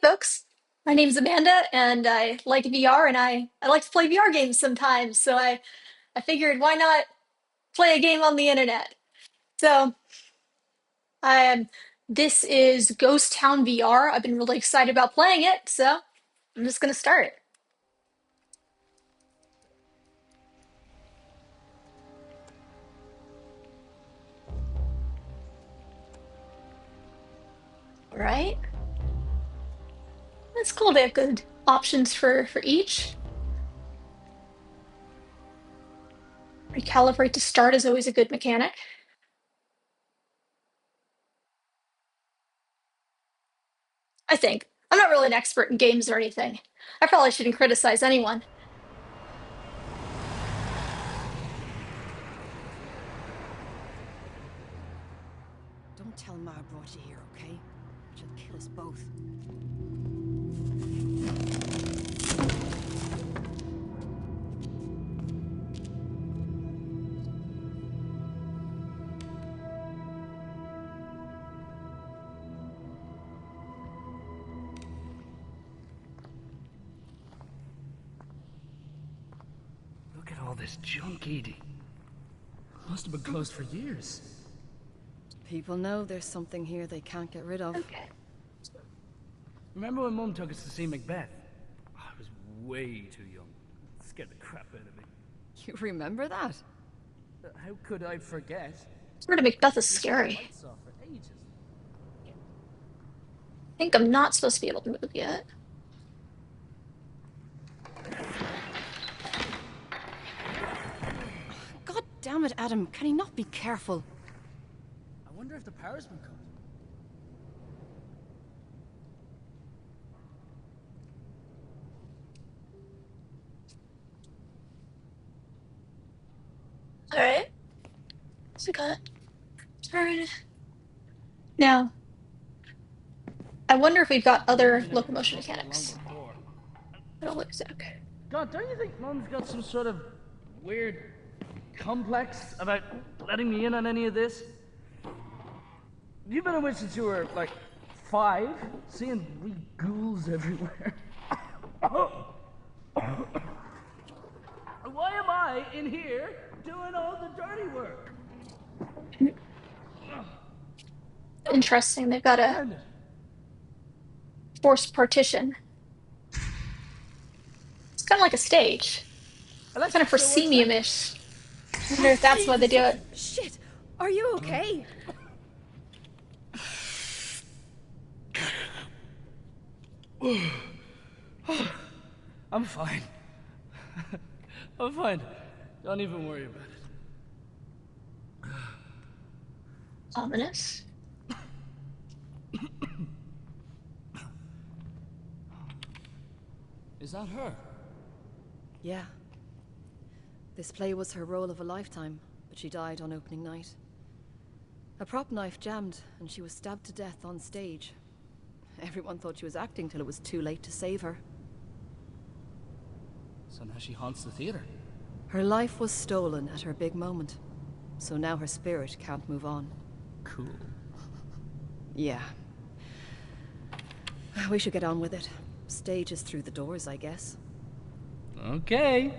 folks. My name's Amanda, and I like VR, and I like to play VR games sometimes. So I figured, why not play a game on the internet? So um, this is Ghost Town VR. I've been really excited about playing it, so I'm just gonna start. All right, that's cool. They have good options for each. Recalibrate to start is always a good mechanic. I think. I'm not really an expert in games or anything. I probably shouldn't criticize anyone. Don't tell Ma I brought you here, okay? She'll kill us both. Look at all this junk, Edie. Must have been closed for years. People know there's something here they can't get rid of. Okay. Remember when Mum took us to see Macbeth? I was way too young. Scared the crap out of me. You remember that? How could I forget? Sort of Macbeth is We shut the scary. lights off for ages. I think I'm not supposed to be able to move yet. God damn it, Adam. Can he not be careful? I wonder if the power's been cut. All right. So got turn. Now, I wonder if we've got other locomotion mechanics. It all looks okay. God, don't you think Mum's got some sort of weird complex about letting me in on any of this? You've been a witch since you were, like, 5, seeing wee ghouls everywhere. Why am I in here doing all the dirty work? Interesting. They've got a Damn it. forced partition. It's kind of like a stage. Kind Alexa, of so what's that? proscenium-ish. I wonder if that's why they do it. Shit! Are you okay? I'm fine. I'm fine. Don't even worry about it. Ominous. Is that her? Yeah. This play was her role of a lifetime, but she died on opening night. A prop knife jammed, and she was stabbed to death on stage. Everyone thought she was acting till it was too late to save her. So now she haunts the theater. Her life was stolen at her big moment, so now her spirit can't move on. Cool. Yeah. We should get on with it. Stage is through the doors, I guess. Okay.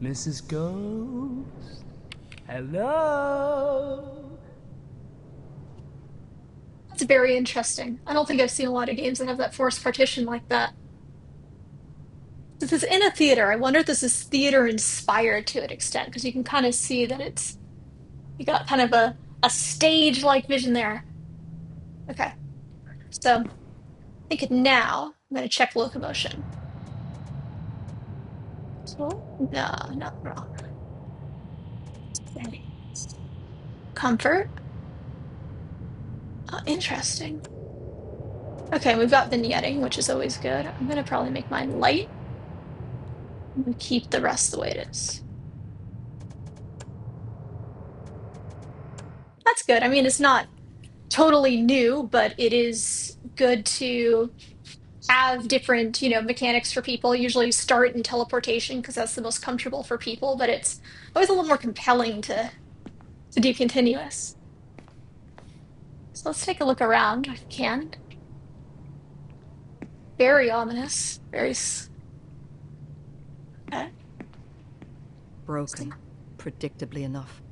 Mrs. Ghost. Hello. That's very interesting. I don't think I've seen a lot of games that have that forced partition like that. This is in a theater. I wonder if this is theater inspired to an extent, because you can kind of see that you got kind of a stage-like vision there. Okay. So I think now I'm going to check locomotion. So, no, not wrong. Settings. Comfort. Oh, interesting. Okay, we've got vignetting, which is always good. I'm going to probably make mine light and keep the rest the way it is. That's good. I mean, it's not totally new, but it is good to have different, mechanics for people. Usually start in teleportation because that's the most comfortable for people, but it's always a little more compelling to do continuous. So let's take a look around if we can. Very ominous. Okay. Broken, predictably enough.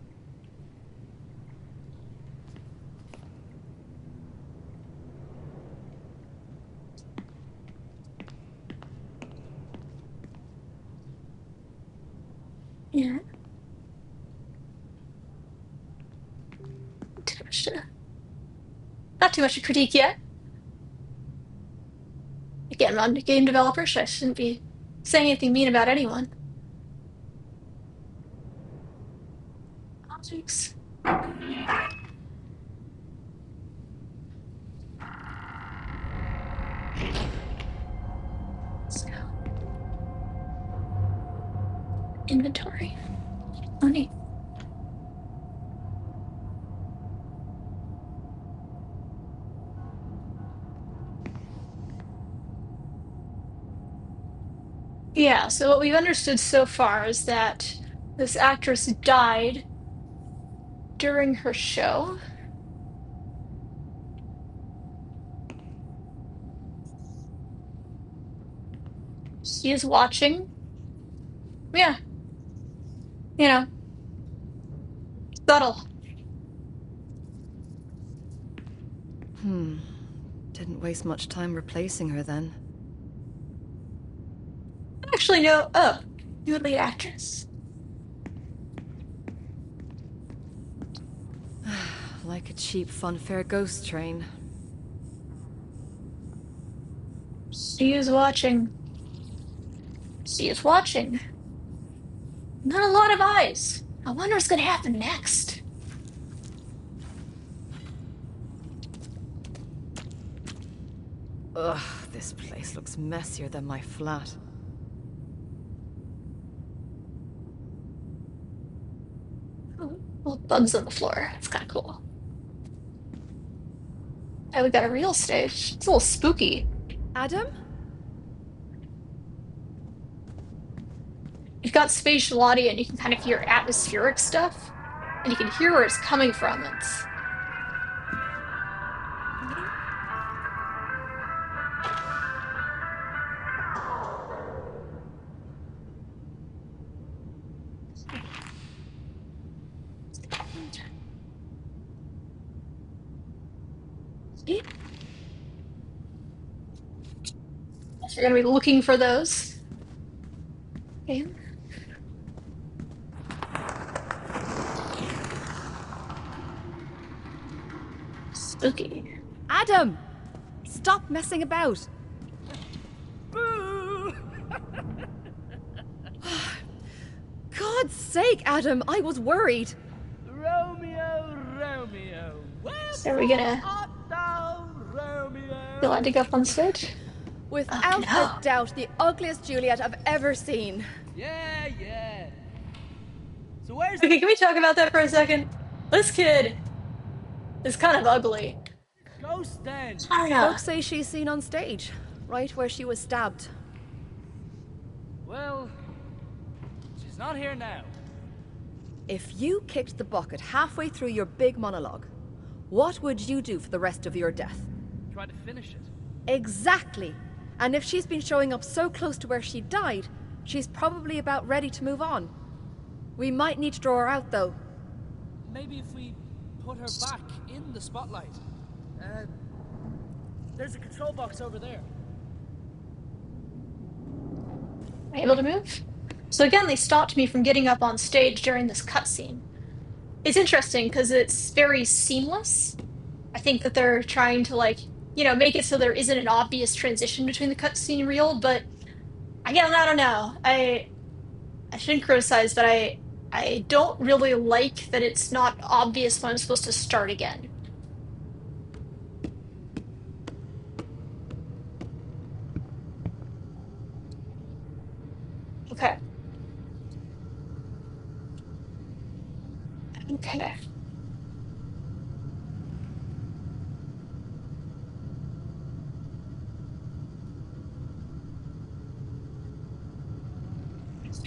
Yeah. Not too much to critique yet. Again, I'm not a game developer, so I shouldn't be saying anything mean about anyone. Objects. Let's go. Inventory. Money. Yeah, so what we've understood so far is that this actress died during her show. She is watching. Yeah, you know, subtle. Didn't waste much time replacing her then. Actually, no. Oh, new lead actress. Like a cheap funfair ghost train. She is watching. She is watching. Not a lot of eyes. I wonder what's gonna happen next. Ugh, this place looks messier than my flat. Oh, little bugs on the floor. It's kind of cool. Hey, we got a real stage. It's a little spooky. Adam? You've got spatial audio and you can kind of hear atmospheric stuff. And you can hear where it's coming from. It's so you're gonna be looking for those. Okay. Spooky. Adam! Stop messing about! Boo! God's sake, Adam, I was worried. Romeo, Romeo. So are we gonna Art thou, Romeo? be allowed to go up on stage? Without no. a doubt, the ugliest Juliet I've ever seen. Yeah, yeah. So where's Okay, can we talk about that for a second? This kid is kind of ugly. the ghost then? I don't know. Folks say she's seen on stage, right where she was stabbed. Well, she's not here now. If you kicked the bucket halfway through your big monologue, what would you do for the rest of your death? Try to finish it. Exactly. And if she's been showing up so close to where she died, she's probably about ready to move on. We might need to draw her out, though. Maybe if we put her back in the spotlight. There's a control box over there. Am I able to move? So again, they stopped me from getting up on stage during this cutscene. It's interesting because it's very seamless. I think that they're trying to make it so there isn't an obvious transition between the cutscene and reel, but again, I don't know. I shouldn't criticize, but I don't really like that it's not obvious when I'm supposed to start again. Okay. Okay.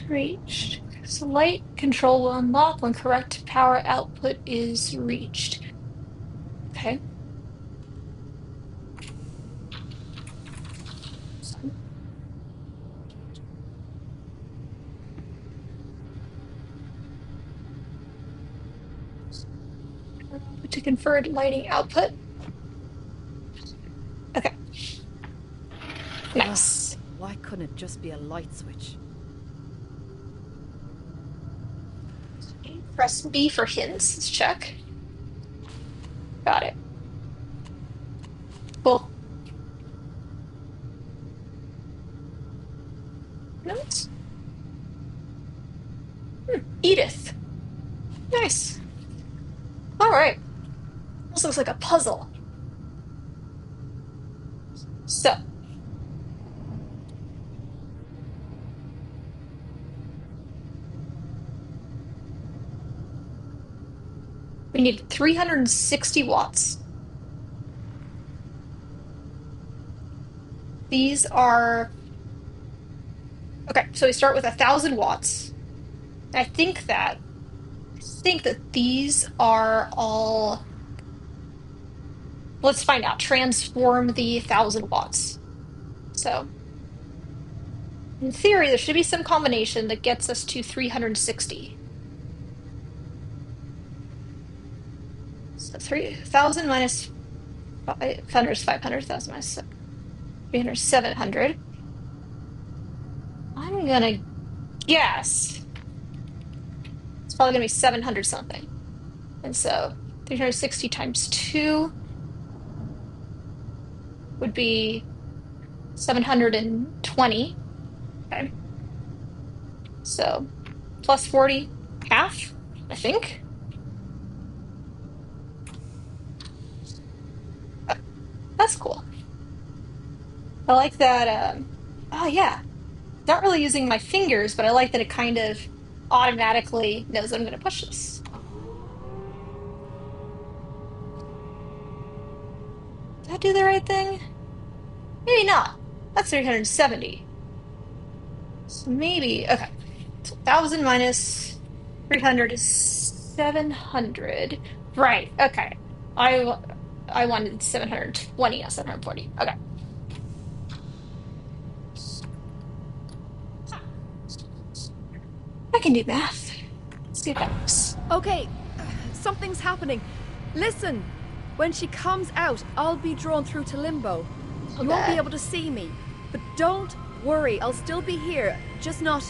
Reached. So light control will unlock when correct power output is reached. Okay. To convert lighting output. Okay. Nice. Why couldn't it just be a light switch? Press B for hints. Let's check. Got it. Cool. Notes. Edith. Nice. All right. This looks like a puzzle. So, we need 360 watts. These are... Okay, so we start with 1,000 watts. I think that these are all... Let's find out. Transform the 1,000 watts. So, in theory, there should be some combination that gets us to 360. So 3,000 minus 500 is 500, 1,000 minus 300, 700. I'm gonna guess it's probably gonna be 700 something. And so 360 times 2 would be 720. Okay. So plus 40, half, I think. That's cool. I like that. Oh, yeah. Not really using my fingers, but I like that it kind of automatically knows I'm going to push this. Did I do the right thing? Maybe not. That's 370. So maybe, okay. So 1,000 minus 300 is 700. Right, okay. I wanted 720, not 740. Okay. I can do math. Let's see if that works. Okay, something's happening. Listen, when she comes out, I'll be drawn through to limbo. You won't be able to see me. But don't worry, I'll still be here. Just not,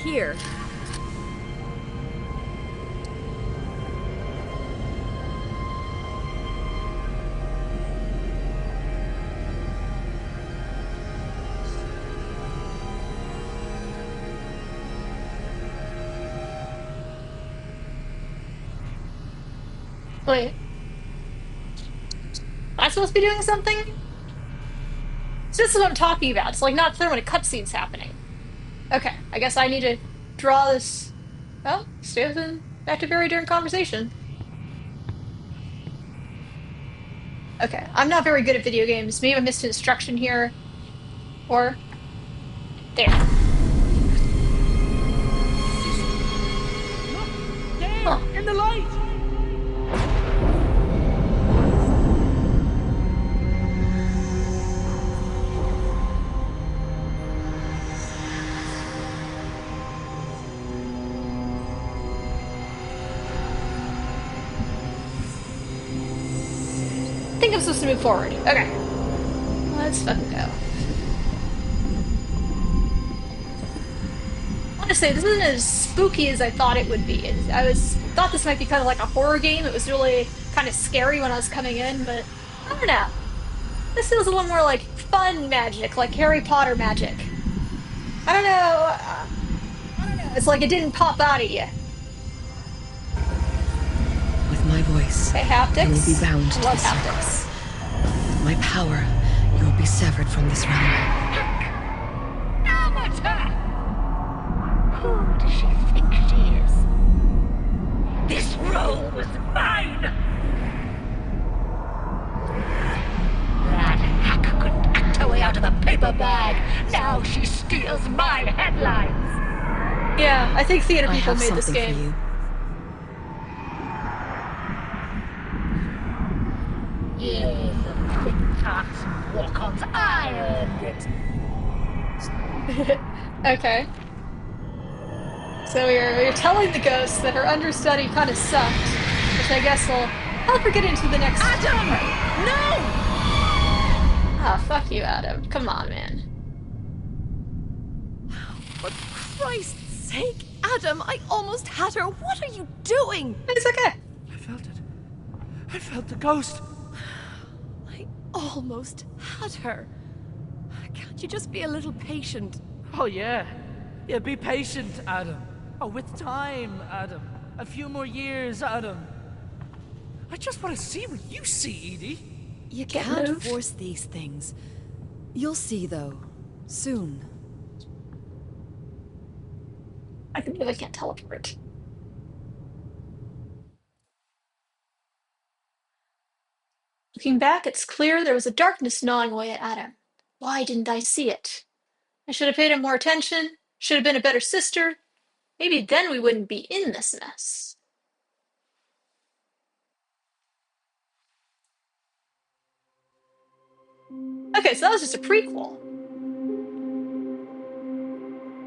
here. Wait. Am I supposed to be doing something? So this is what I'm talking about. It's like not clear when a cutscene's happening. Okay, I guess I need to draw this. Oh, stay within active area during conversation. Okay, I'm not very good at video games. Maybe I missed an instruction here. Or there. There, Huh. in the light. I think I'm supposed to move forward. Okay. Let's fucking go. Honestly, this isn't as spooky as I thought it would be. Thought this might be kind of like a horror game. It was really kind of scary when I was coming in, but I don't know. This feels a little more like fun magic, like Harry Potter magic. I don't know. It's like it didn't pop out at you. With my voice, Okay, haptics. you will be bound to Love this haptics. With my power, you will be severed from this realm. Amateur! Who does she think she is? This role was mine! That hack couldn't act her way out of the paper bag. Now she steals my headlines. Yeah, I think theater I people have made this something game. for you. Yes, of Can't walk-ons. I earned it. Okay. So you're telling the ghost that her understudy kind of sucked, which I guess will help her get into the next Adam! part. No! Ah, fuck you, Adam. Come on, man. For Christ's sake, Adam, I almost had her. What are you doing? It's okay. I felt it. I felt the ghost. I almost had her. Can't you just be a little patient? Oh, yeah. Yeah, be patient, Adam. Oh, with time, Adam. A few more years, Adam. I just want to see what you see, Edie. You Can't can't move. force these things. You'll see, though. Soon. I can believe I can't teleport. Looking back, it's clear there was a darkness gnawing away at Adam. Why didn't I see it? I should have paid him more attention, should have been a better sister. Maybe then we wouldn't be in this mess. Okay, so that was just a prequel.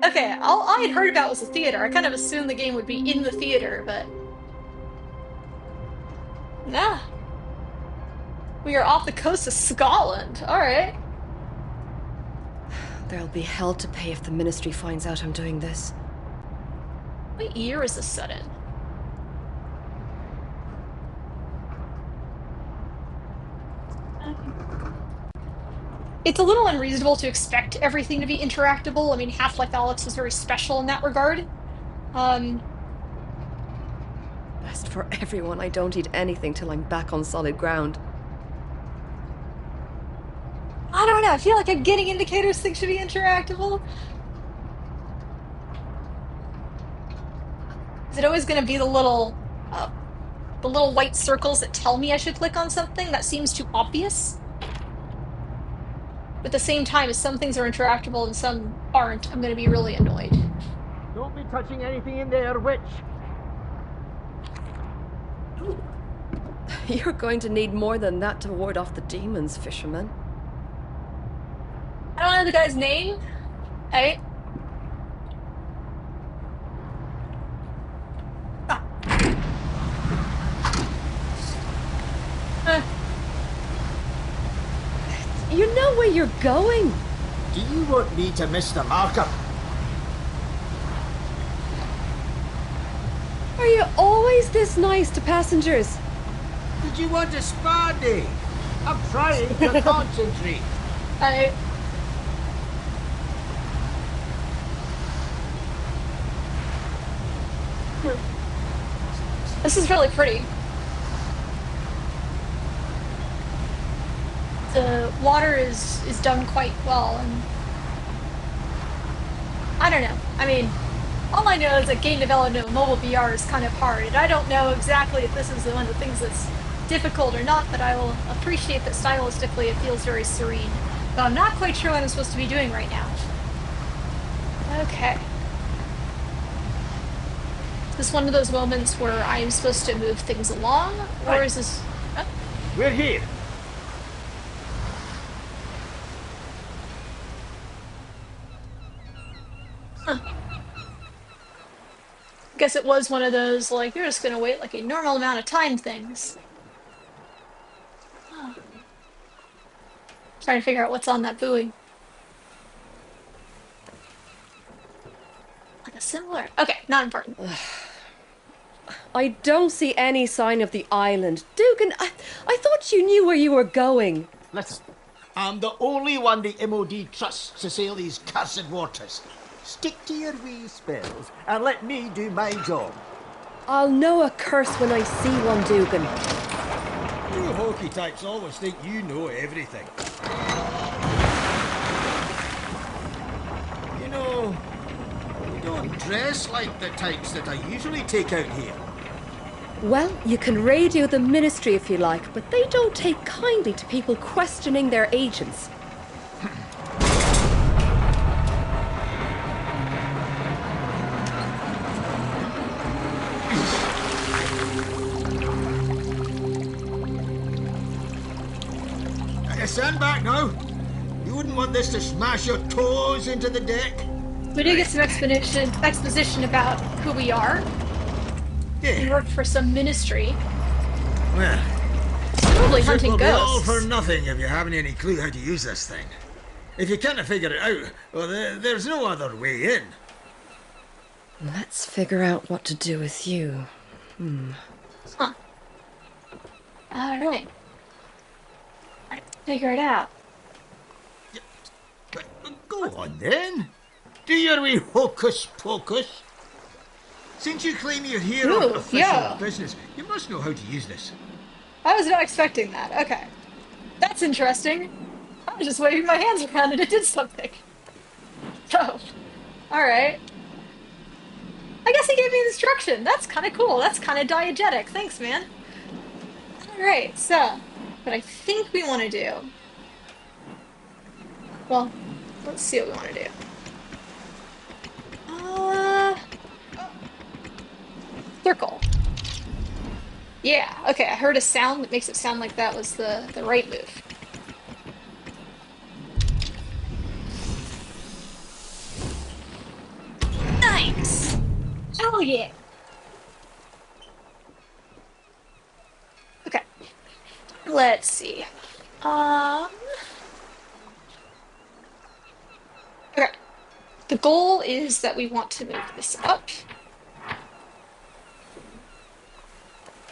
Okay, all I had heard about was the theater. I kind of assumed the game would be in the theater, but... Nah. We are off the coast of Scotland. Alright. There'll be hell to pay if the Ministry finds out I'm doing this. What year is this set in? It's a little unreasonable to expect everything to be interactable. I mean, Half-Life Alyx was very special in that regard. Best for everyone, I don't eat anything till I'm back on solid ground. I don't know. I feel like I'm getting indicators things should be interactable. Is it always going to be the little white circles that tell me I should click on something? That seems too obvious. But at the same time, if some things are interactable and some aren't, I'm going to be really annoyed. Don't be touching anything in there, witch. You're going to need more than that to ward off the demons, fisherman. I don't know the guy's name. Hey. Ah. You know where you're going? Do you want me to miss the marker? Are you always this nice to passengers? Did you want a spa day? I'm trying to concentrate. I... This is really pretty. The water is done quite well, and I don't know. I mean, all I know is that game development with mobile VR is kind of hard, and I don't know exactly if this is one of the things that's difficult or not, but I will appreciate that stylistically it feels very serene. But I'm not quite sure what I'm supposed to be doing right now. Okay. Is this one of those moments where I'm supposed to move things along, or is this... Oh. We're here. Huh. Guess it was one of those, like, you're just gonna wait like a normal amount of time things. Oh. Trying to figure out what's on that buoy. Like a similar... Okay, not important. I don't see any sign of the island. Dugan, I thought you knew where you were going. Listen, I'm the only one the MOD trusts to sail these cursed waters. Stick to your wee spells and let me do my job. I'll know a curse when I see one, Dugan. You hokey types always think you know everything. You know, you don't dress like the types that I usually take out here. Well, you can radio the Ministry if you like, but they don't take kindly to people questioning their agents. stand back now. You wouldn't want this to smash your toes into the deck. We did get some exposition about who we are. We Yeah. worked for some ministry. Well, Probably it hunting will be all ghosts. for nothing if you haven't any clue how to use this thing. If you can't figure it out, well, there's no other way in. Let's figure out what to do with you. Huh. Alright. Figure it out. But go on then. Do your wee hocus pocus. Since you claim you're here on Ooh, official yeah. business, you must know how to use this. I was not expecting that. Okay. That's interesting. I was just waving my hands around and it did something. So, alright. I guess he gave me instruction. That's kind of cool. That's kind of diegetic. Thanks, man. Alright, so, what I think we want to do... Well, let's see what we want to do. Circle. Yeah, okay, I heard a sound that makes it sound like that was the right move. Nice! Hell yeah! Okay. Let's see. Okay. The goal is that we want to move this up.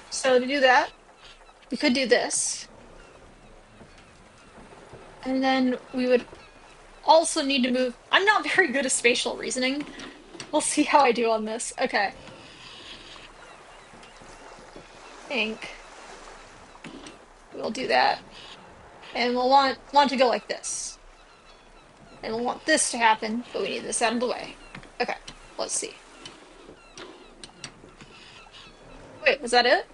So to do that, we could do this. And then we would also need to move... I'm not very good at spatial reasoning. We'll see how I do on this. Okay. I think we'll do that. And we'll want to go like this. And we'll want this to happen, but we need this out of the way. Okay, let's see. Wait, was that it?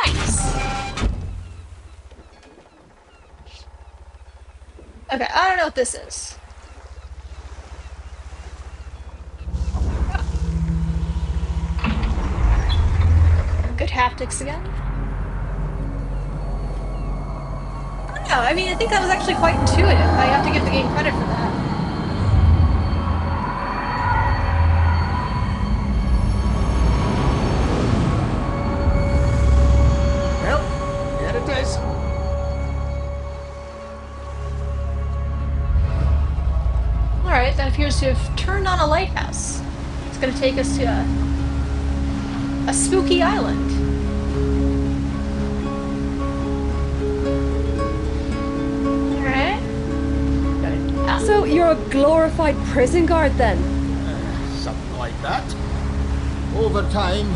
Nice! Okay, I don't know what this is. Good haptics again. No, I mean, I think that was actually quite intuitive. I have to give the game credit for that. Well, there it is. Alright, that appears to have turned on a lighthouse. It's gonna take us to a spooky island. Alright. So you're a glorified prison guard then? Something like that. Over time.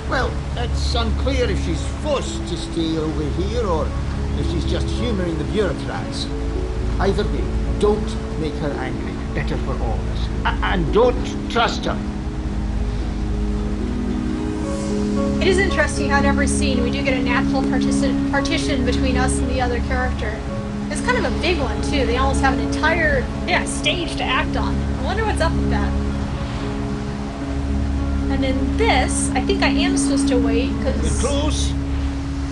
Well, it's unclear if she's forced to stay over here or if she's just humouring the bureaucrats. Either way, don't make her angry. Better for all of us. And don't trust her. It is interesting how in every scene we do get a natural partition between us and the other character. It's kind of a big one too. They almost have an entire stage to act on. I wonder what's up with that. And in this, I think I am supposed to wait We're because close.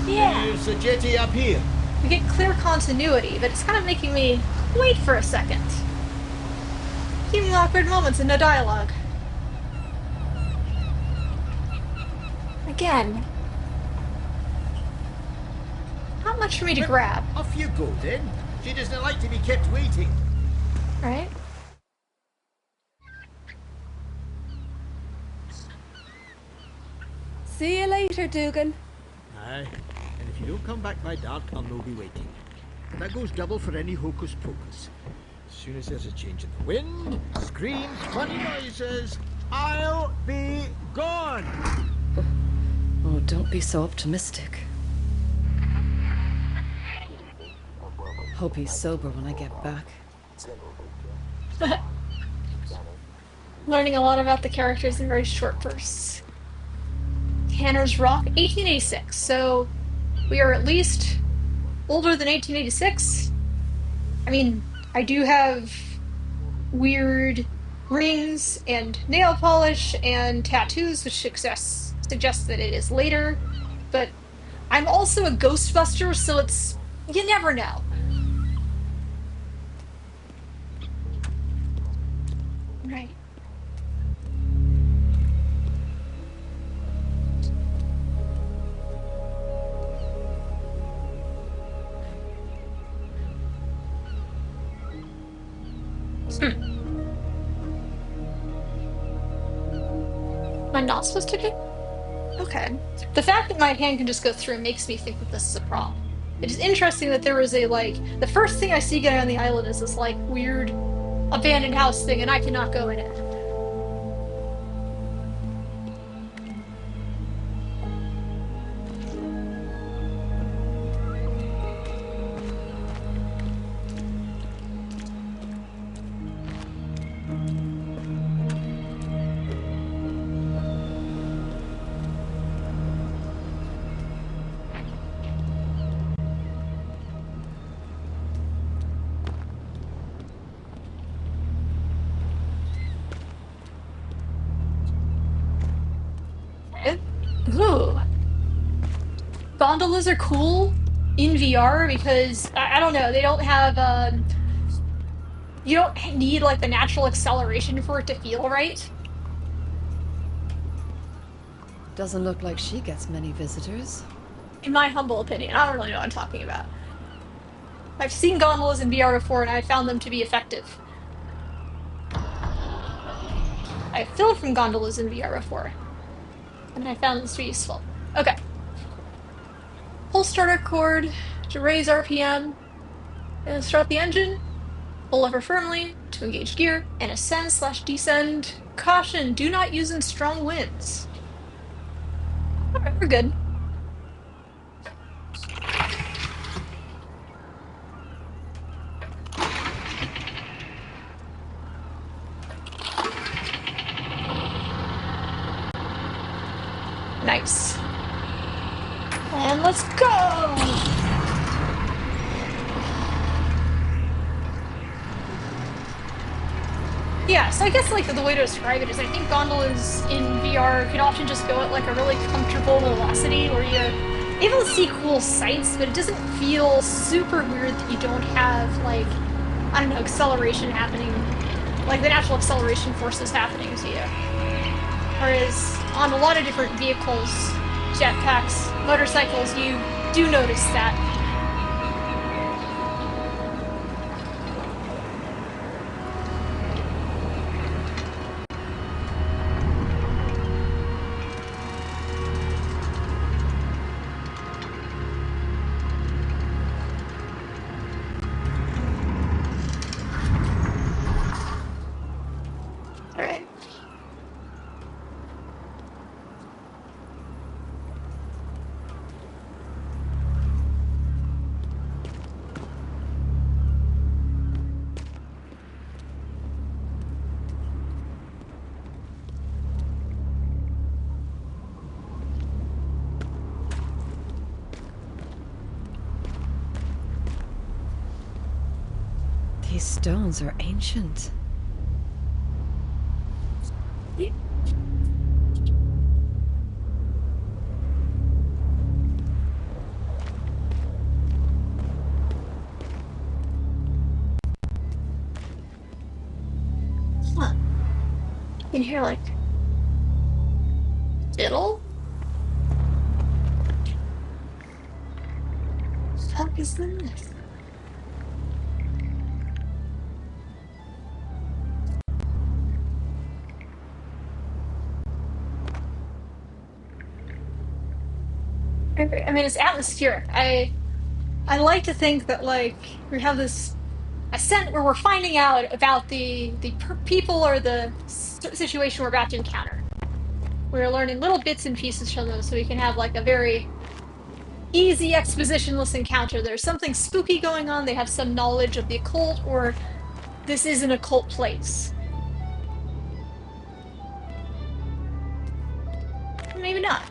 yeah, There's the jetty up here. we get clear continuity, but it's kind of making me wait for a second. Keeping awkward moments and no dialogue. Again, not much for me to grab, Off you go then. She doesn't like to be kept waiting. right? See you later, Dugan. Aye. And if you don't come back by dark, I'll no be waiting. That goes double for any hocus pocus. As soon as there's a change in the wind, screams, funny noises, I'll be gone. Oh, don't be so optimistic. Hope he's sober when I get back. Learning a lot about the characters in very short bursts. Tanner's Rock, 1886. So we are at least older than 1886. I mean, I do have weird rings and nail polish and tattoos, which suggests that it is later. But I'm also a Ghostbuster, so it's you never know. Right. Am I not supposed to get? Okay. The fact that my hand can just go through makes me think that this is a prop. It is interesting that there was a like the first thing I see getting on the island is this like weird abandoned house thing, and I cannot go in it. Ooh. Gondolas are cool in VR because I don't know, they don't have you don't need like the natural acceleration for it to feel right. Doesn't look like she gets many visitors. In my humble opinion. I don't really know what I'm talking about. I've seen gondolas in VR before and I found them to be effective. I've filmed from gondolas in VR before and I found this to be useful. Okay. Pull starter cord to raise RPM and start the engine. Pull lever firmly to engage gear and ascend/descend. Caution, do not use in strong winds. Alright, we're good. Nice. And let's go! Yeah, so I guess like the way to describe it is I think gondolas in VR can often just go at like a really comfortable velocity where you're able to see cool sights, but it doesn't feel super weird that you don't have like, I don't know, acceleration happening, like the natural acceleration forces happening to you. Whereas on a lot of different vehicles, jetpacks, motorcycles, you do notice that. All right. These stones are ancient. Huh. You can hear like fiddle? What the fuck is this? I mean, it's atmospheric. I like to think that like we have this ascent where we're finding out about the people or the situation we're about to encounter. We're learning little bits and pieces from them, so we can have like a very easy expositionless encounter. There's something spooky going on. They have some knowledge of the occult, or this is an occult place. Maybe not.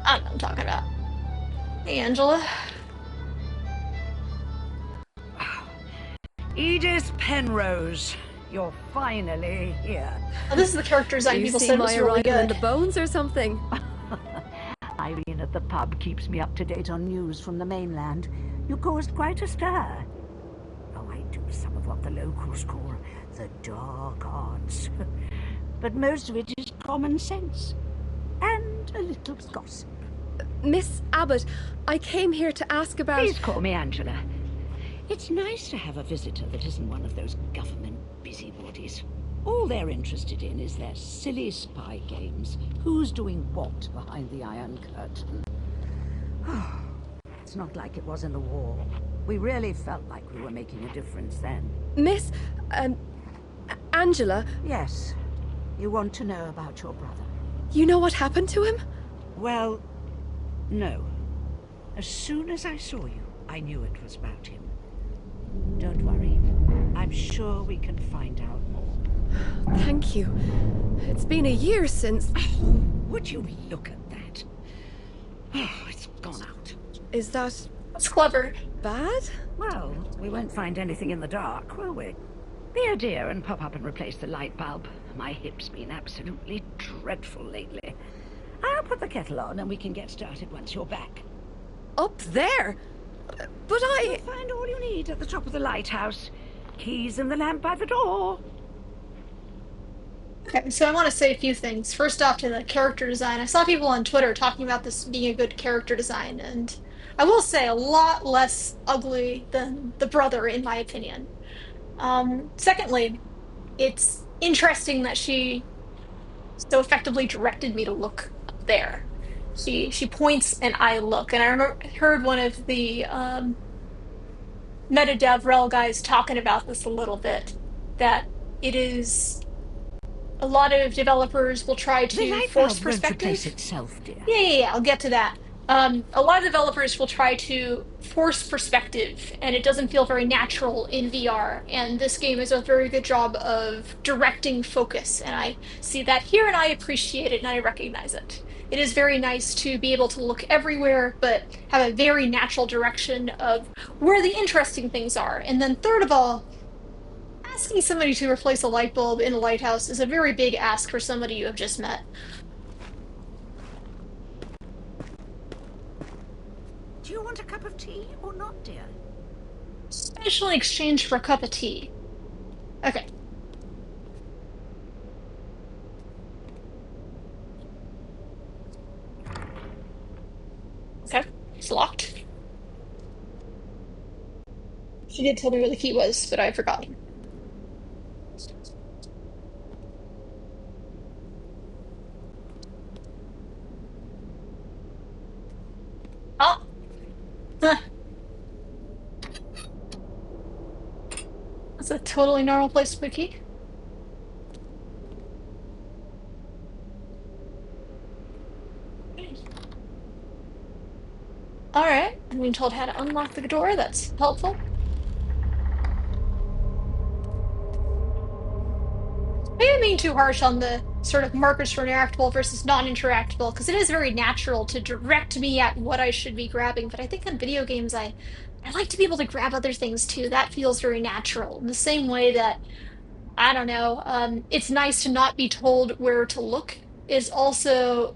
I don't know what I'm talking about. Hey, Angela. Edith Penrose. You're finally here. Oh, this is the character design You people see said my was really arrival in good. the bones or something? Irene at the pub keeps me up to date on news from the mainland. You caused quite a stir. Oh, I do some of what the locals call the dark arts. But most of it is common sense. And a little gossip. Miss Abbott, I came here to ask about... Please call me Angela. It's nice to have a visitor that isn't one of those government busybodies. All they're interested in is their silly spy games. Who's doing what behind the Iron Curtain? It's not like it was in the war. We really felt like we were making a difference then. Miss... Angela, Yes. You want to know about your brother? you know what happened to him? Well, no. As soon as I saw you, I knew it was about him. Don't worry. I'm sure we can find out more. Thank you. It's been a year since... Would you look at that? Oh, it's gone out. Is that That's clever. bad? Well, we won't find anything in the dark, will we? Be a dear and pop up and replace the light bulb. My hip's been absolutely dreadful lately. I'll put the kettle on and we can get started once you're back. Up there? But You'll find all you need at the top of the lighthouse. Keys and the lamp by the door. Okay, so I want to say a few things. First off, to the character design. I saw people on Twitter talking about this being a good character design, and I will say a lot less ugly than the brother, in my opinion. Secondly, it's interesting that she so effectively directed me to look up there. She points and I look, and heard one of the MetaDev Rel guys talking about this a little bit, that it is a lot of developers will try The to light force bulb won't replace perspective. itself, dear. Yeah, I'll get to that. A lot of developers will try to force perspective, and it doesn't feel very natural in VR. And this game is a very good job of directing focus, and I see that here, and I appreciate it, and I recognize it. It is very nice to be able to look everywhere, but have a very natural direction of where the interesting things are. And then, third of all, asking somebody to replace a light bulb in a lighthouse is a very big ask for somebody you have just met. Do you want a cup of tea or not, dear? Special in exchange for a cup of tea. Okay. Okay, it's locked. She did tell me where the key was, but I've forgotten. Oh! Huh. That's a totally normal place to put a key. Alright, I'm being told how to unlock the door. That's helpful. Maybe I'm being too harsh on the sort of markers for interactable versus non-interactable, because it is very natural to direct me at what I should be grabbing, but I think in video games I like to be able to grab other things too. That feels very natural. In the same way that, I don't know, it's nice to not be told where to look, is also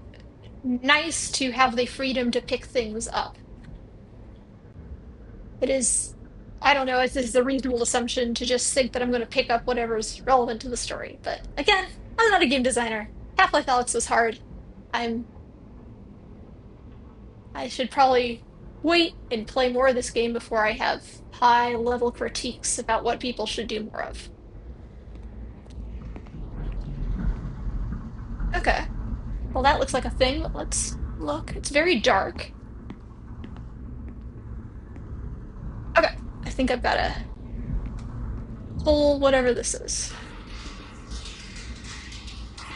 nice to have the freedom to pick things up. It is, I don't know, if this is a reasonable assumption to just think that I'm going to pick up whatever's relevant to the story. But again, I'm not a game designer. Half-Life Alyx was hard. I should probably wait and play more of this game before I have high-level critiques about what people should do more of. Okay. Well, that looks like a thing, but let's look. It's very dark. Okay. I think I've got to pull whatever this is.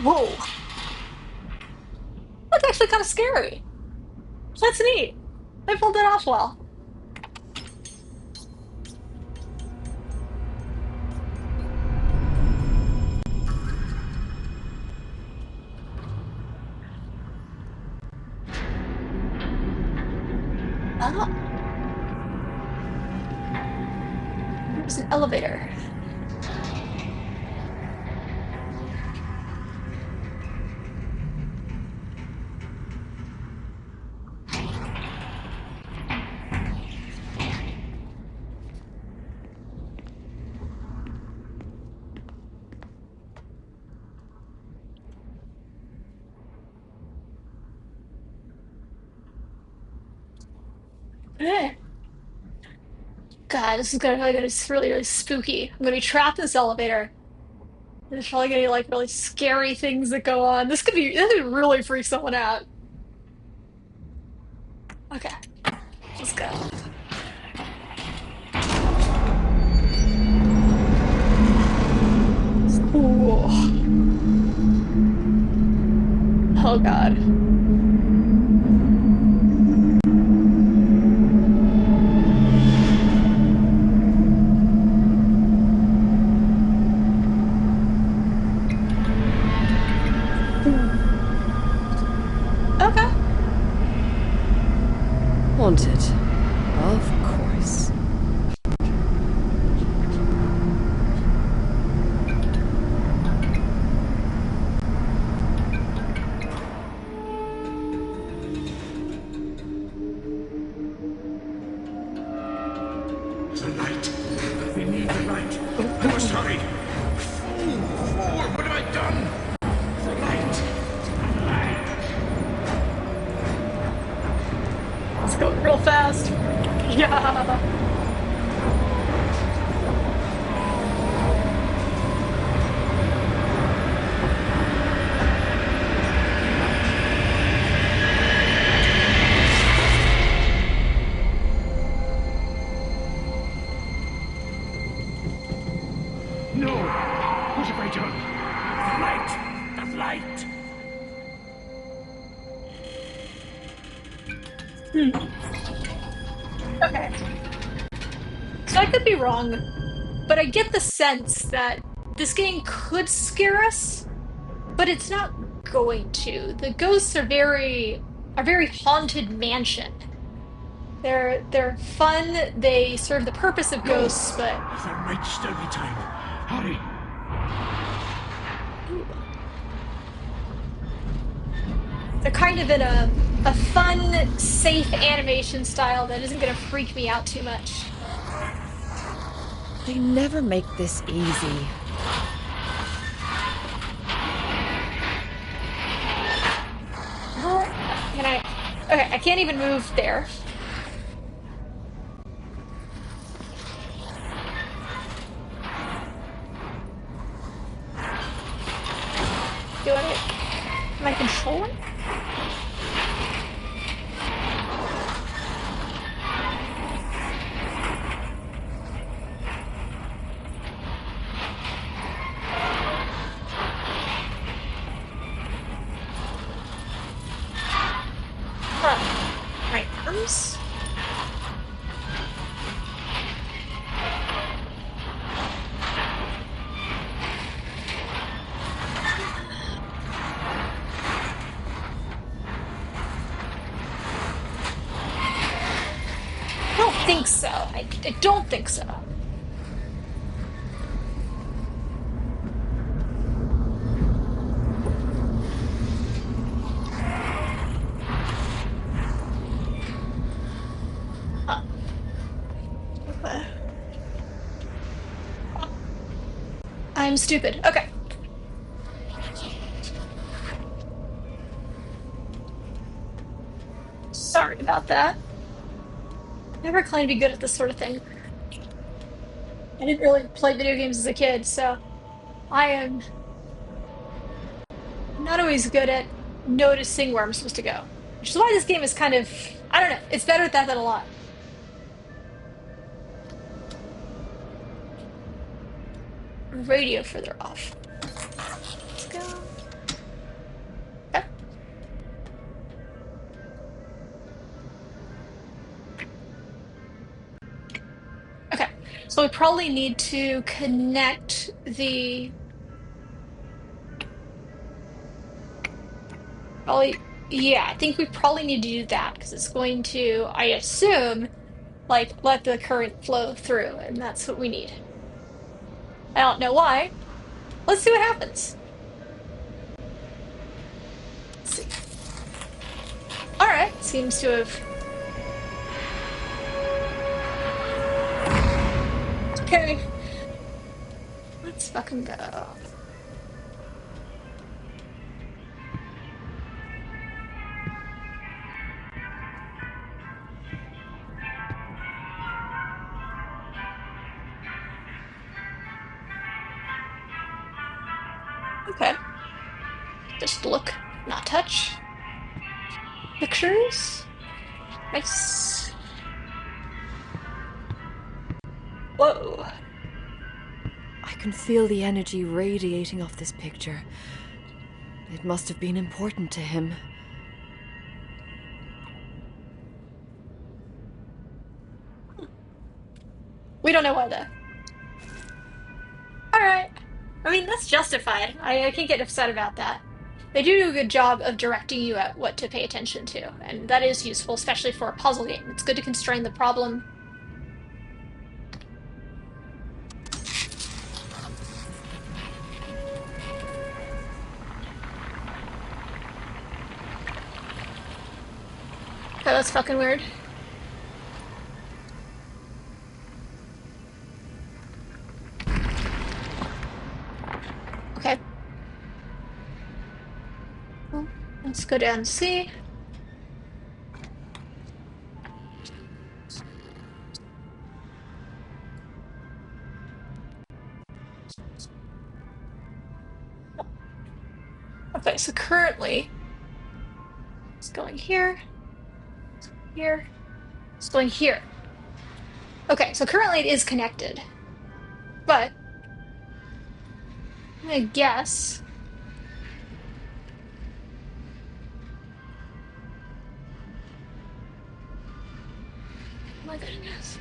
Whoa. That's actually kind of scary. That's neat. They pulled it off well. Ah. There's an elevator. Eh. God, this is gonna really get really, really spooky. I'm gonna be trapped in this elevator. There's probably gonna be like really scary things that go on. This could really freak someone out. Okay, let's go. Ooh. Oh God. Hmm. Okay. Haunted. Of course. The light. We need the light. I must hurry. Fool, what have I done? The light. The light. Let's go real fast. Yeah. No! What have I done? The light! The light! Okay. So I could be wrong, but I get the sense that this game could scare us, but it's not going to. The ghosts are very haunted mansion. They're fun. They serve the purpose of No! ghosts, but There might still be time. Hurry! they're kind of in a fun, safe animation style that isn't going to freak me out too much. They never make this easy. What? Can I? Okay, I can't even move there. Do I? Am I controlling? Huh. My arms? I don't think so. I don't think so. Huh. I'm stupid. Okay. Sorry about that. Never claimed to be good at this sort of thing. I didn't really play video games as a kid, so I am not always good at noticing where I'm supposed to go. Which is why this game is kind of, I don't know, it's better at that than a lot. Radio further off. Let's go. Okay. Okay. So we probably need to connect the. Probably, yeah, I think we probably need to do that because it's going to, I assume, like let the current flow through, and that's what we need. I don't know why. Let's see what happens. Let's see. All right, seems to have. Okay, let's fucking go. Just look, not touch. Pictures. Nice. Whoa. I can feel the energy radiating off this picture. It must have been important to him. We don't know why though. Alright. I mean, that's justified. I can't get upset about that. They do a good job of directing you at what to pay attention to, and that is useful, especially for a puzzle game. It's good to constrain the problem. Oh, that's fucking weird. Okay. Well, let's go down and see. Okay, so currently it's going here, here, it's going here. Okay, so currently it is connected, but I guess oh my goodness.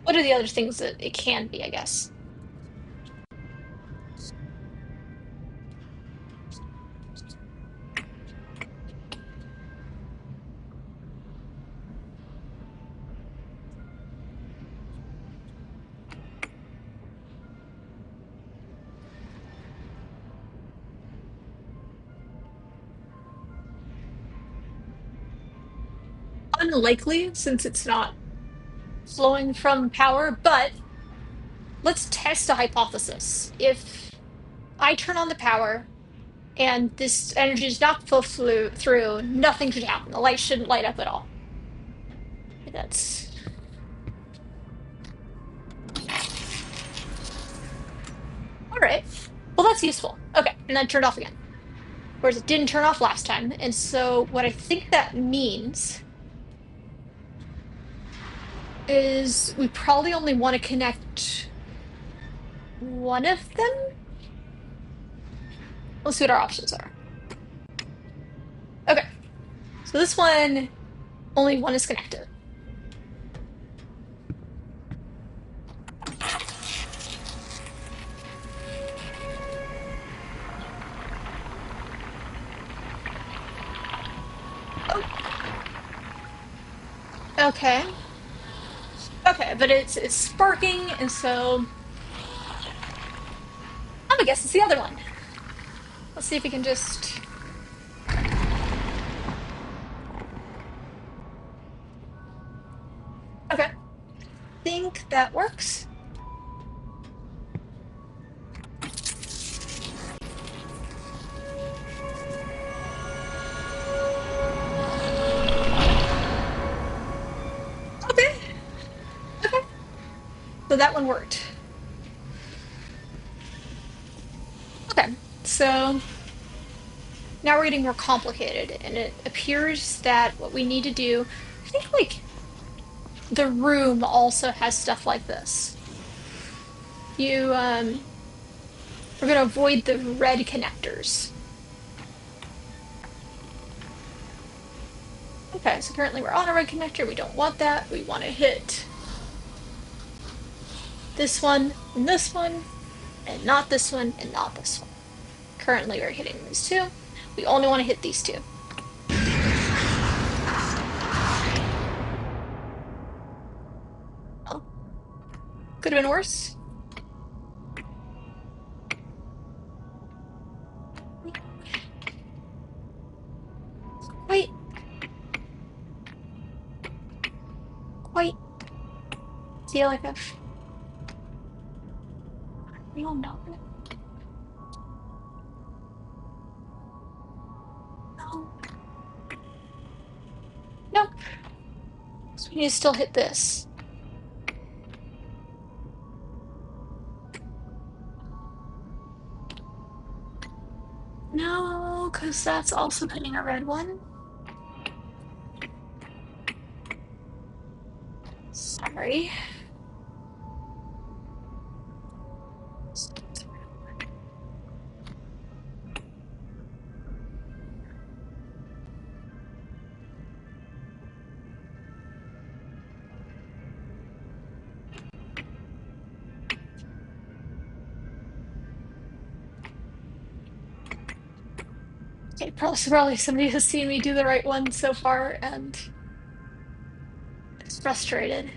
What are the other things that it can be, I guess? Unlikely, since it's not flowing from power, but let's test a hypothesis. If I turn on the power and this energy does not flow through, nothing should happen. The light shouldn't light up at all. That's all right. Well, that's useful. Okay, and then turned off again. Whereas it didn't turn off last time. And so what I think that means is we probably only want to connect one of them. Let's see what our options are. Okay, so this one, only one is connected. Oh. Okay. Okay, but it's sparking, and so I'm gonna guess it's the other one. Let's see if we can just. Okay. Think that works. Okay. Okay. So that one worked. Okay. So now we're getting more complicated, and it appears that what we need to do, I think like the room also has stuff like this. We're gonna avoid the red connectors. Okay, so currently we're on a red connector. We don't want that. We want to hit this one, and not this one, and not this one. Currently we're hitting these two. We only want to hit these two. Oh. Could have been worse. Quite. See, like a real number. Nope. So we need to still hit this. No, because that's also hitting a red one. Sorry. Okay, probably somebody has seen me do the right one so far and is frustrated.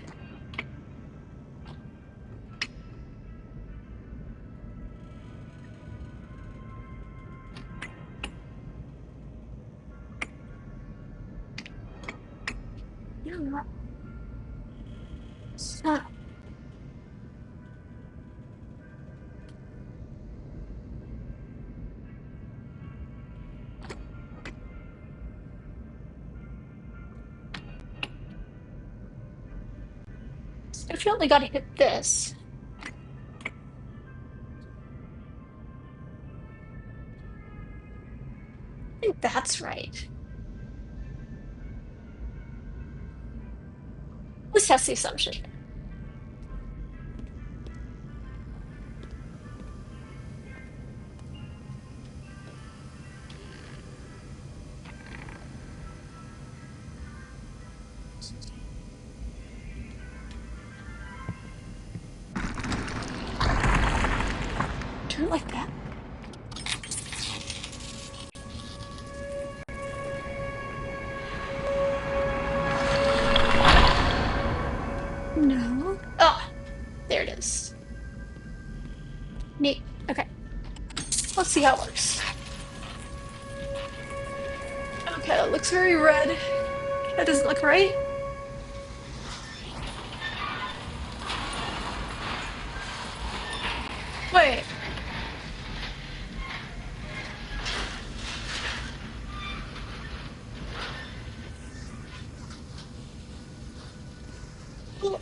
No, it's not. Definitely got to hit this. I think that's right. Let's test the assumption. Do it like that. No. Ah, there it is. Neat. Okay. Let's see how it works. Okay, that looks very red. That doesn't look right. Wait. Well,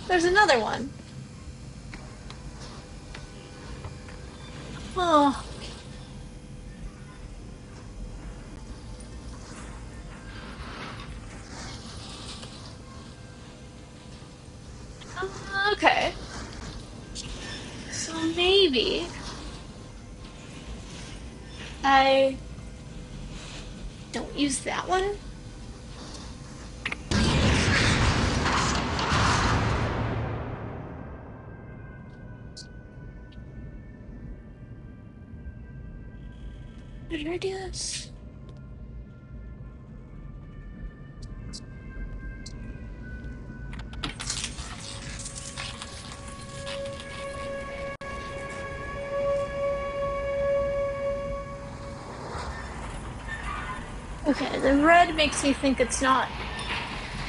there's another one. Oh. Okay. So maybe I don't use that one. Did I do this? Okay, the red makes me think it's not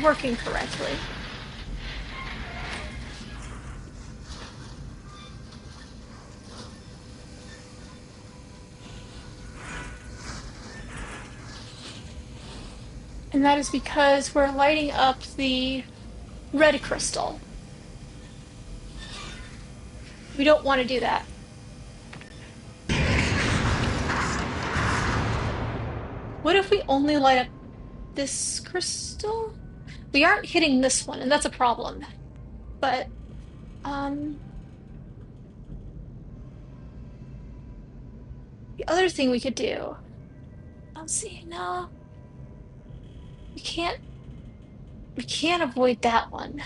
working correctly. And that is because we're lighting up the red crystal. We don't want to do that. What if we only light up this crystal? We aren't hitting this one, and that's a problem. But, the other thing we could do... Let's see, no. We can't avoid that one.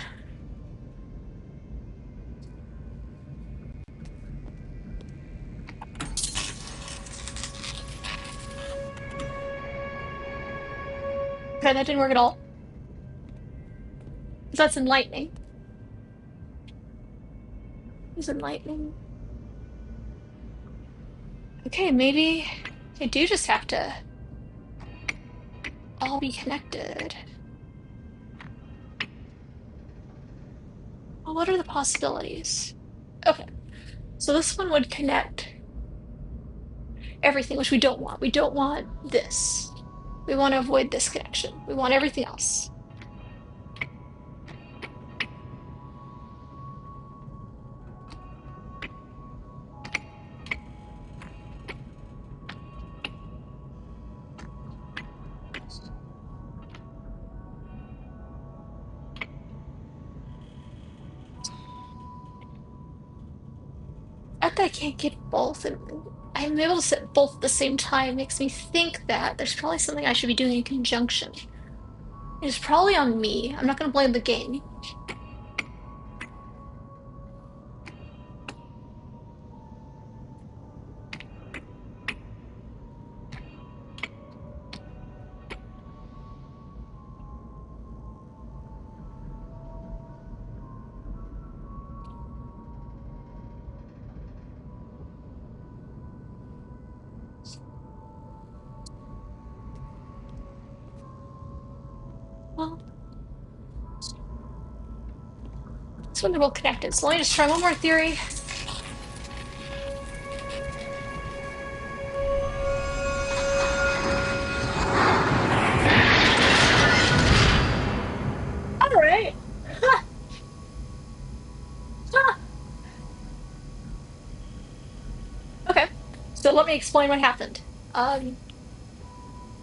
Okay, that didn't work at all. That's enlightening. Is enlightening. Okay, maybe they do just have to all be connected. Well, what are the possibilities? Okay, so this one would connect everything, which we don't want. We don't want this. We want to avoid this connection. We want everything else. The fact that I can't get both and I'm able to set both at the same time makes me think that there's probably something I should be doing in conjunction. It's probably on me. I'm not going to blame the game. Well, it's when they're both connected. So let me just try one more theory. All right. Okay. So let me explain what happened.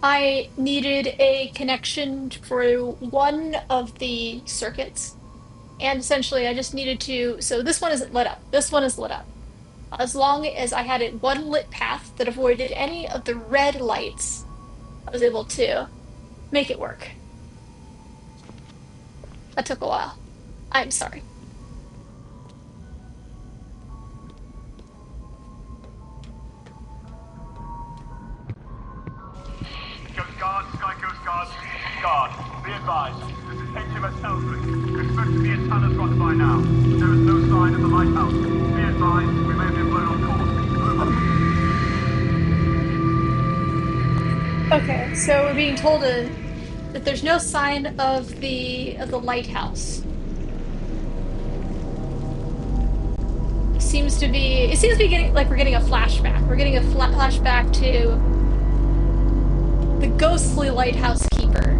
I needed a connection for one of the circuits, and essentially I just needed to. So this one isn't lit up. This one is lit up. As long as I had it one lit path that avoided any of the red lights, I was able to make it work. That took a while. I'm sorry. Coast Guard, Sky Coast Guard, Guard, be advised, this is HMS Helfrich. We're supposed to be in Tanner's Rock by now. There is no sign of the lighthouse. Be advised, we may have been blown off course. Over. Okay, so we're being told that there's no sign of the lighthouse. It seems to be getting like we're getting a flashback. We're getting a flashback to the ghostly lighthouse keeper.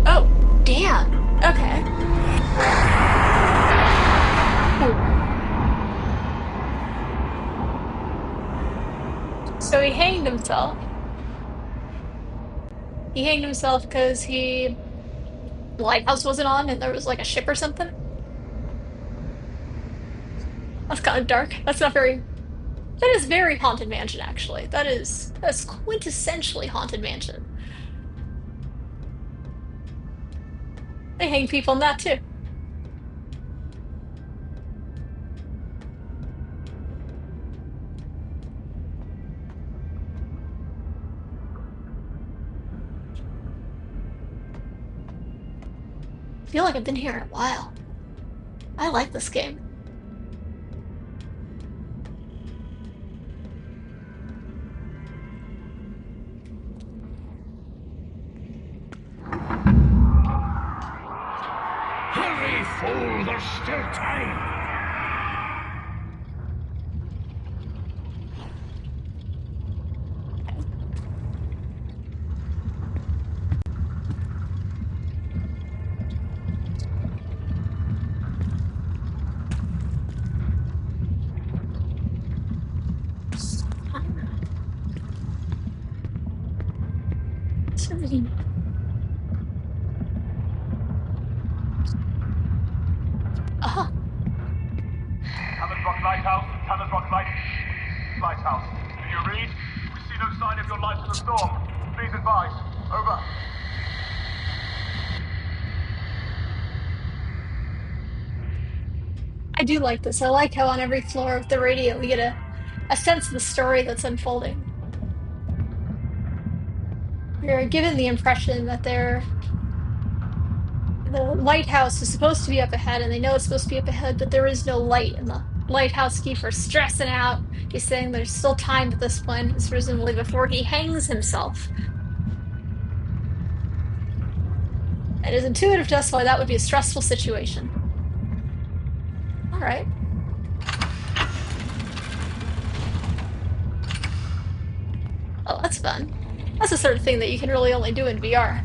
Oh, damn. Okay. So he hanged himself. He hanged himself because the lighthouse wasn't on and there was like a ship or something. That's kind of dark. That's not very. That is very Haunted Mansion, actually. That's quintessentially Haunted Mansion. They hang people in that too. I feel like I've been here in a while. I like this game. Hurry, fool! There's still time! Somebody. Uh-huh. Tanner's Rock Lighthouse, Tanner's Rock Lighthouse. Do you read? We see no sign of your light in the storm. Please advise. Over. I do like this. I like how on every floor of the radio we get a sense of the story that's unfolding. We're given the impression that the lighthouse is supposed to be up ahead, and they know it's supposed to be up ahead, but there is no light, and the lighthouse keeper's stressing out. He's saying there's still time at this point. It's presumably before he hangs himself. It is intuitive to us why that would be a stressful situation. All right. Oh, that's fun. That's the sort of thing that you can really only do in VR.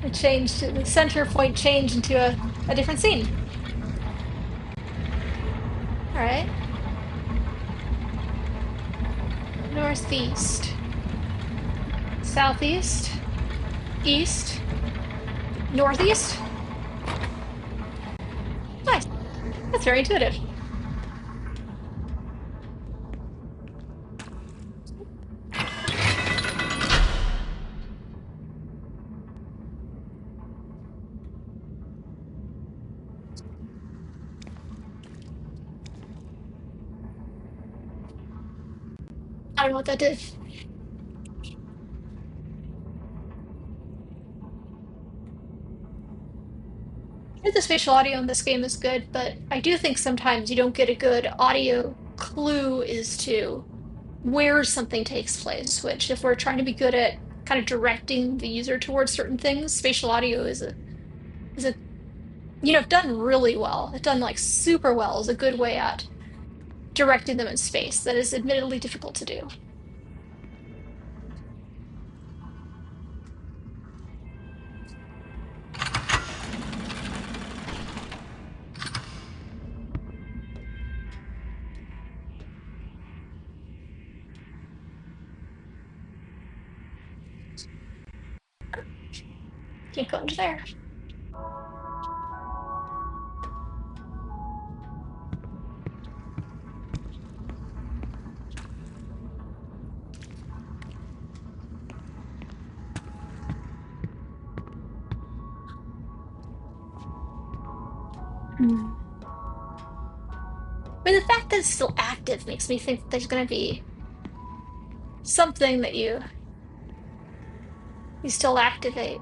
The center point changed into a different scene. All right. Northeast, southeast, east, northeast. Nice. That's very intuitive. I don't know what that did. I think the spatial audio in this game is good, but I do think sometimes you don't get a good audio clue as to where something takes place, which if we're trying to be good at kind of directing the user towards certain things, spatial audio is a if done really well, if done like super well, is a good way at directing them in space. That is admittedly difficult to do. Can't go into there. I mean, the fact that it's still active makes me think that there's going to be something that you still activate.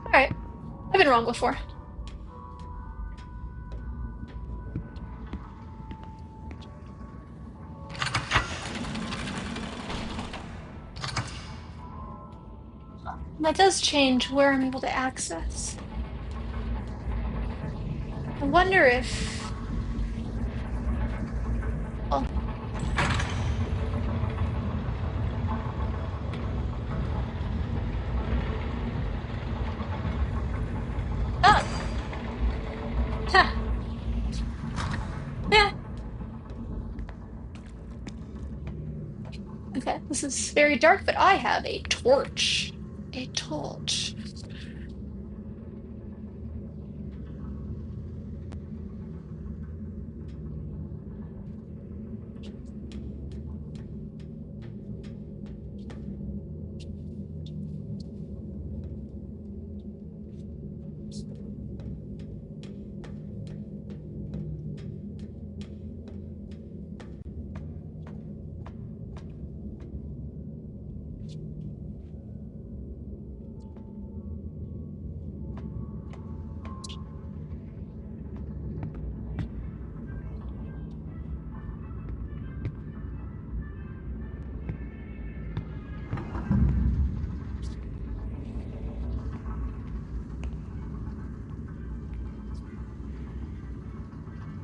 All right, I've been wrong before. That does change where I'm able to access. I wonder if. Well, oh, huh. Yeah. Okay, this is very dark, but I have a torch. A torch.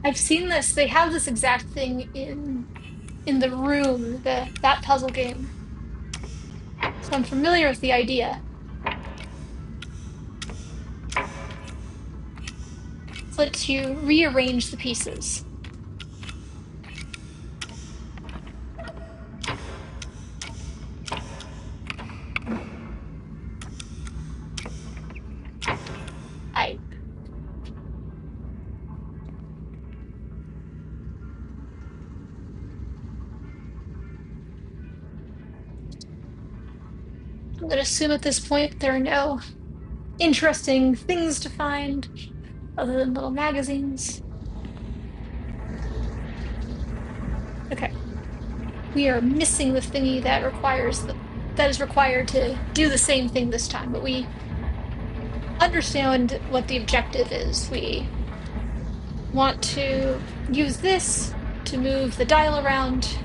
I've seen this. They have this exact thing in the room, that puzzle game. So I'm familiar with the idea. It lets you rearrange the pieces. I'm gonna assume at this point there are no interesting things to find other than little magazines. Okay. we are missing the thingy that that is required to do the same thing this time, but we understand what the objective is. We want to use this to move the dial around.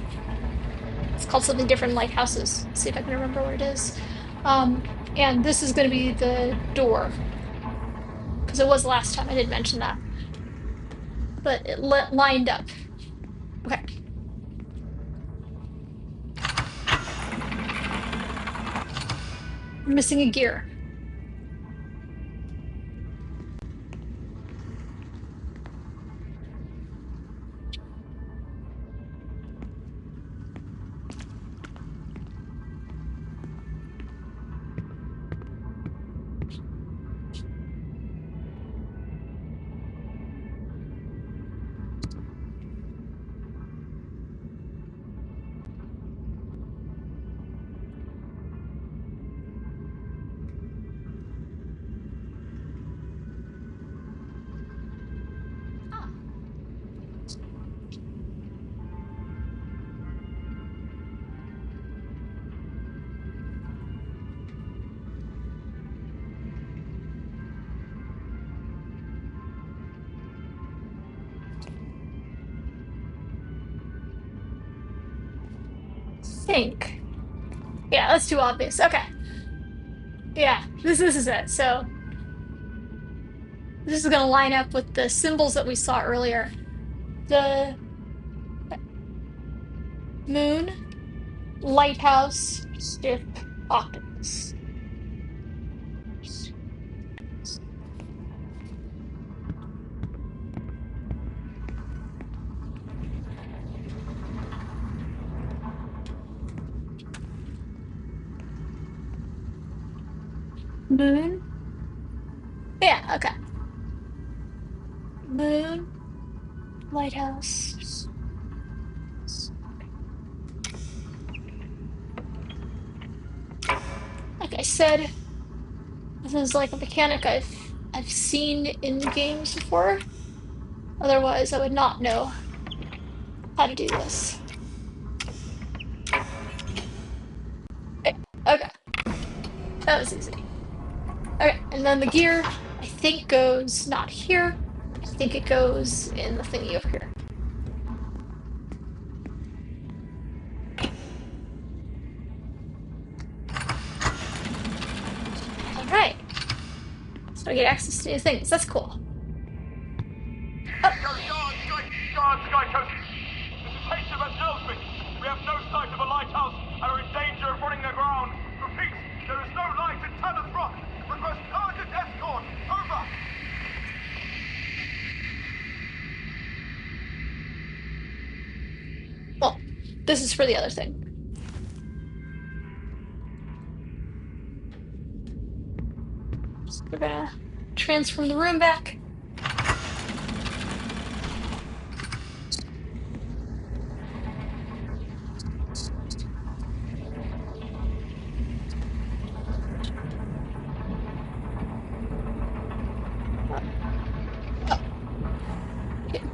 It's called something different in Lighthouses. Let's see if I can remember what it is. And this is going to be the door, because it was last time I did mention that, but it lined up. Okay. We're missing a gear. Think. Yeah, that's too obvious. Okay. Yeah, this is it. So this is going to line up with the symbols that we saw earlier. The moon, lighthouse, ship, octopus. Moon? Yeah, okay. Moon, lighthouse. Like I said, this is like a mechanic I've seen in games before. Otherwise, I would not know how to do this. Okay, that was easy. Okay, and then the gear, I think, goes not here. I think it goes in the thingy over here. Alright. So I get access to new things. That's cool. Guard, Skycoast! This is HMS Elswick! We have no sight of a lighthouse and are in danger of running aground. Repeat, there is no light in Tanner's Rock! Request urgent escort! Over! Well, this is for the other thing. So we're gonna transform the room back.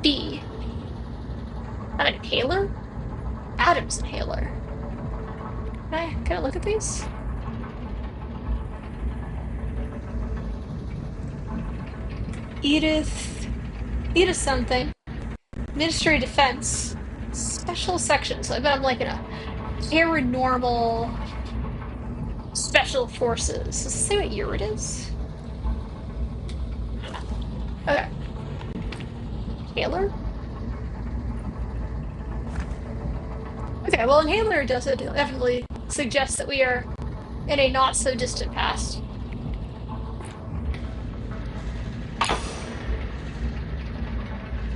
B. An inhaler? Adam's inhaler. Can I look at these? Edith something. Ministry of Defense. Special section. So I bet I'm like in a paranormal special forces. Does it say what year it is? Okay. Inhaler? Okay, well, inhaler does it definitely suggests that we are in a not so distant past.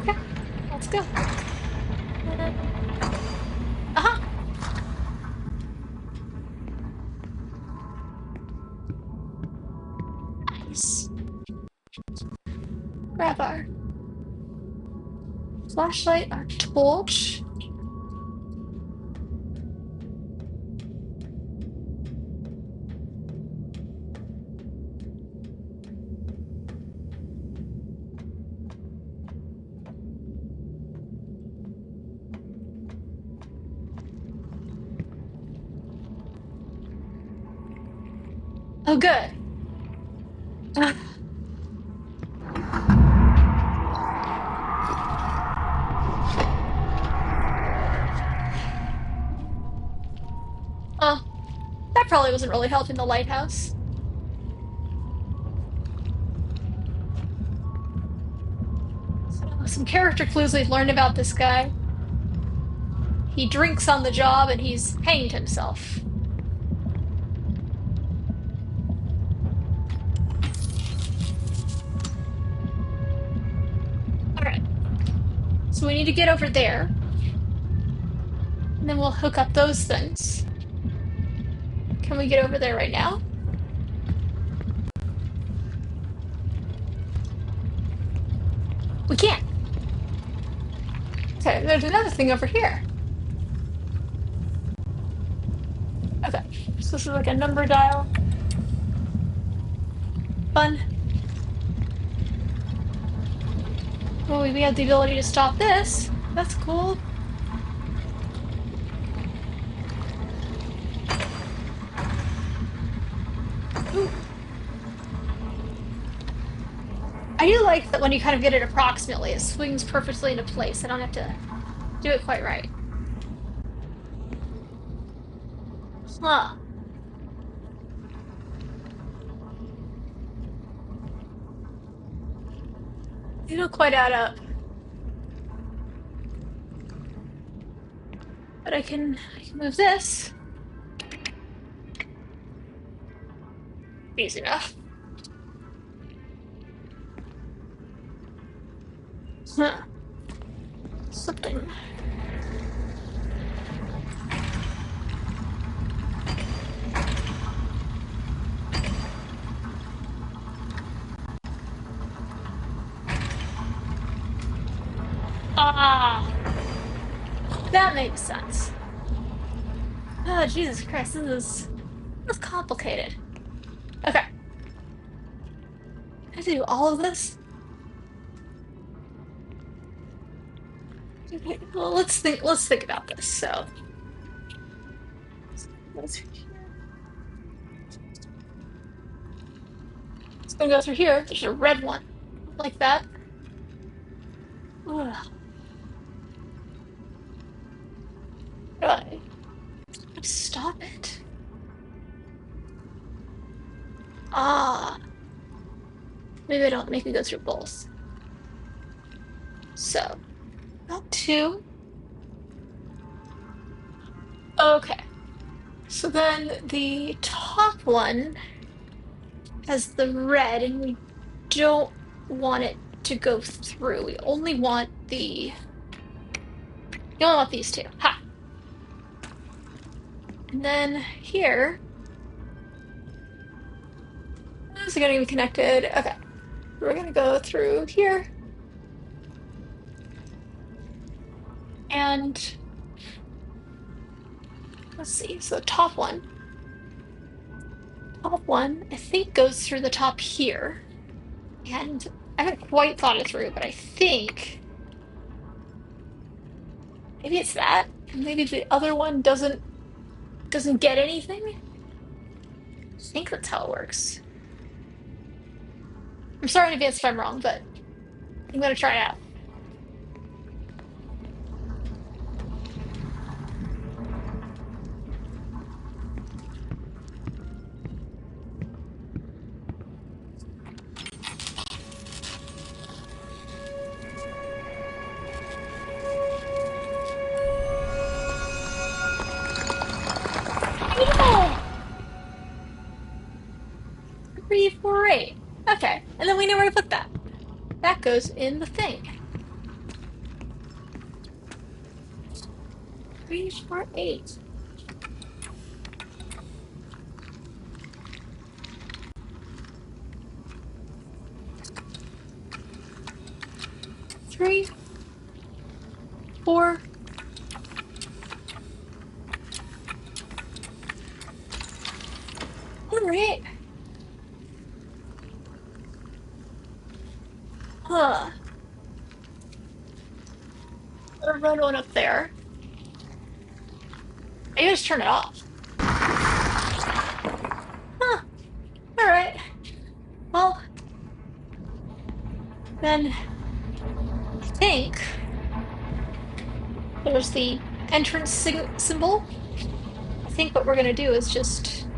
Okay, let's go. Uh-huh. Nice. Grab our flashlight, our torch. Oh, good. Oh, that probably wasn't really helping the lighthouse. So, some character clues we've learned about this guy. He drinks on the job and he's hanged himself. Alright, so we need to get over there. And then we'll hook up those things. Can we get over there right now? We can't. Okay, there's another thing over here. Okay, so this is like a number dial. Fun. Oh, we have the ability to stop this. That's cool. Ooh. I do like that when you kind of get it approximately, it swings perfectly into place. I don't have to do it quite right. Huh. They don't quite add up. But I can move this. Easy enough. Huh. Something. Ah, that makes sense. Oh, Jesus Christ, this is complicated. Okay. I have to do all of this? Okay, well, let's think about this. So, it's gonna go through here. There's a red one, like that. Ugh. How do I stop it? Ah, maybe I don't make it go through both. So, about two. Okay. So then the top one has the red, and we don't want it to go through. We only want these two. Ha! And then here, is it gonna be connected? Okay. We're gonna go through here. And let's see, so top one, I think goes through the top here. And I haven't quite thought it through, but I think maybe it's that. And maybe the other one doesn't get anything. I think that's how it works. I'm sorry in advance if I'm wrong, but I'm gonna try it out. Yeah! 3, 4, 8. Okay, and then we know where to put that. That goes in the thing. 3, 4, 8. Three, 4. All right. Huh. I'll run one up there. I just turn it off. Huh. Then I think there's the entrance symbol. I think what we're going to do is just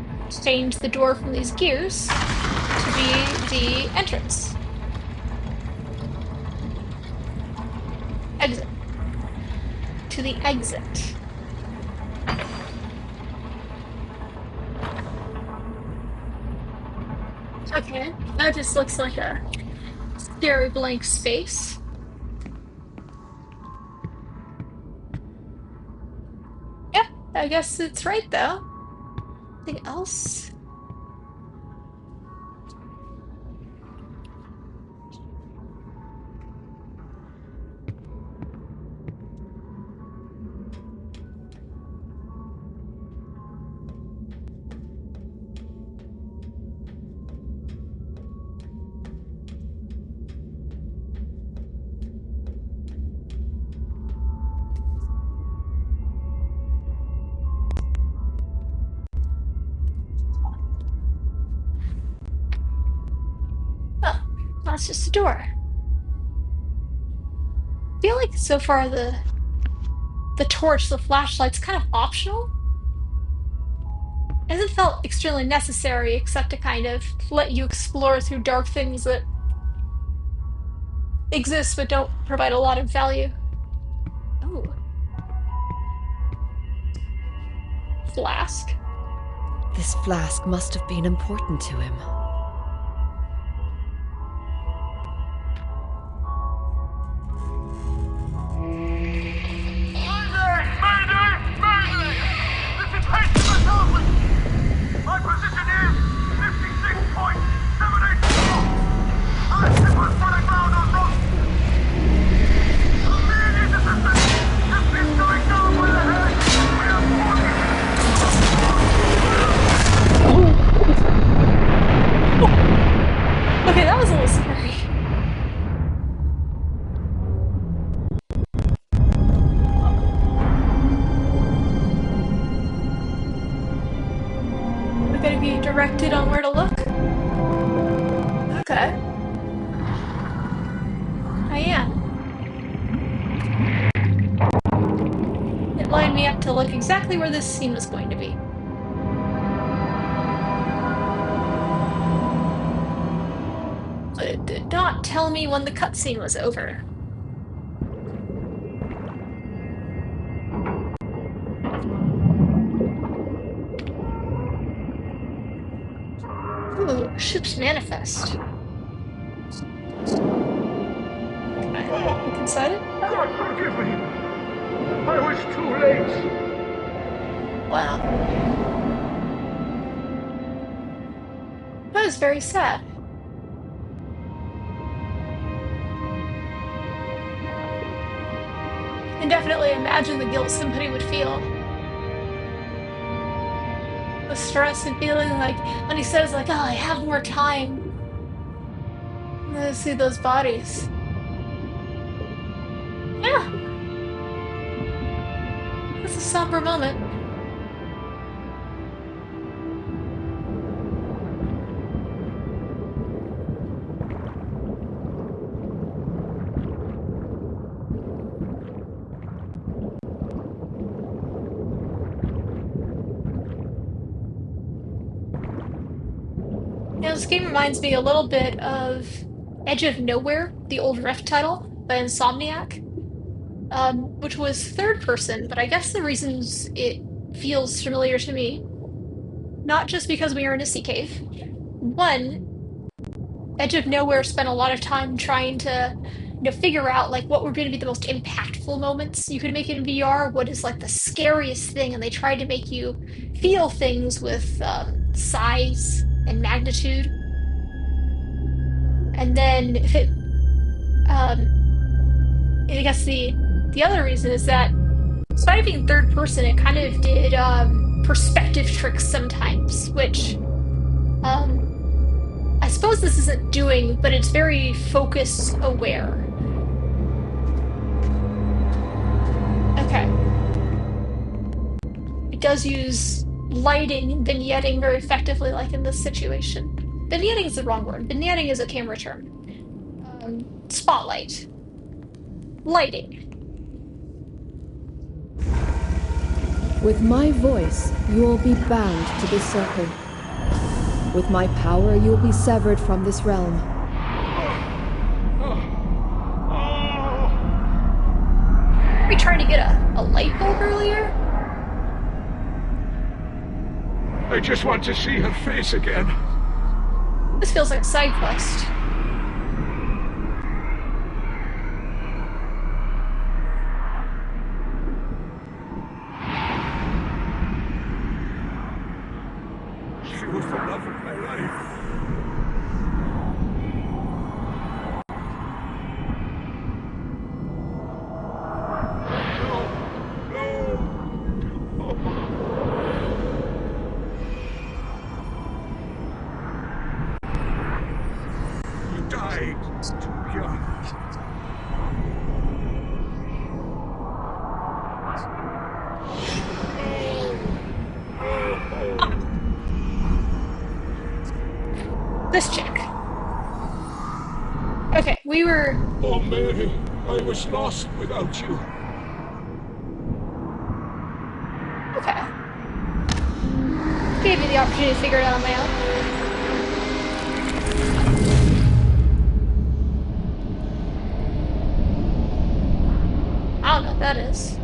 change the door from these gears to be the entrance. Exit. To the exit. Okay, that just looks like a scary blank space. Yeah, I guess it's right though. Anything else? Oh, that's just a door. I feel like so far the torch, the flashlight's kind of optional. It hasn't felt extremely necessary except to kind of let you explore through dark things that exist but don't provide a lot of value. Oh. Flask. This flask must have been important to him. Okay, that was a little scary. We're gonna be directed on where to look? Okay. I am. It lined me up to look exactly where this scene was going to be. But it did not tell me when the cutscene was over. Ooh, ship's manifest. Can I look inside it? God forgive me! I was too late! Wow. That was very sad. I can definitely imagine the guilt somebody would feel. The stress and feeling like when he says like, oh, I have more time. And then I see those bodies. Yeah. That's a somber moment. You know, this game reminds me a little bit of Edge of Nowhere, the old Rift title by Insomniac, which was third person, but I guess the reasons it feels familiar to me, not just because we are in a sea cave. One, Edge of Nowhere spent a lot of time trying to, figure out like what were going to be the most impactful moments you could make in VR. What is like the scariest thing, and they tried to make you feel things with size and magnitude. And then if it, I guess the other reason is that despite it being third person, it kind of did perspective tricks sometimes, which I suppose this isn't doing, but it's very focus aware. Okay. It does use lighting and vignetting very effectively, like in this situation. Vignetting is the wrong word. Vignetting is a camera term. spotlight. Lighting. With my voice, you will be bound to this circle. With my power, you will be severed from this realm. Were we trying to get a light bulb earlier? I just want to see her face again. This feels like a side quest. She was the love of my life. You died too young. This chick. Okay, we were... Oh, Mary, I was lost without you. Okay. Gave me the opportunity to figure it out on my own. I don't know what that is.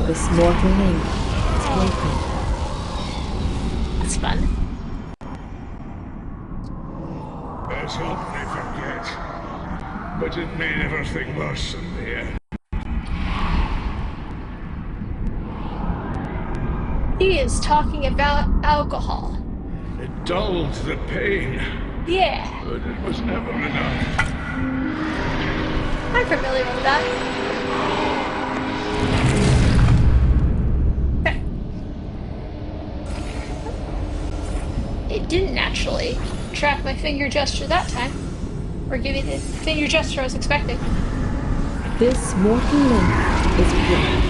This mortal link is broken. That's fun. Let's hope they forget. But it made everything worse in the end. He is talking about alcohol. It dulled the pain, Yeah, but it was never enough. I'm familiar with that. Okay. It didn't actually track my finger gesture that time. Or give me the finger gesture I was expecting. This mortal link is broken.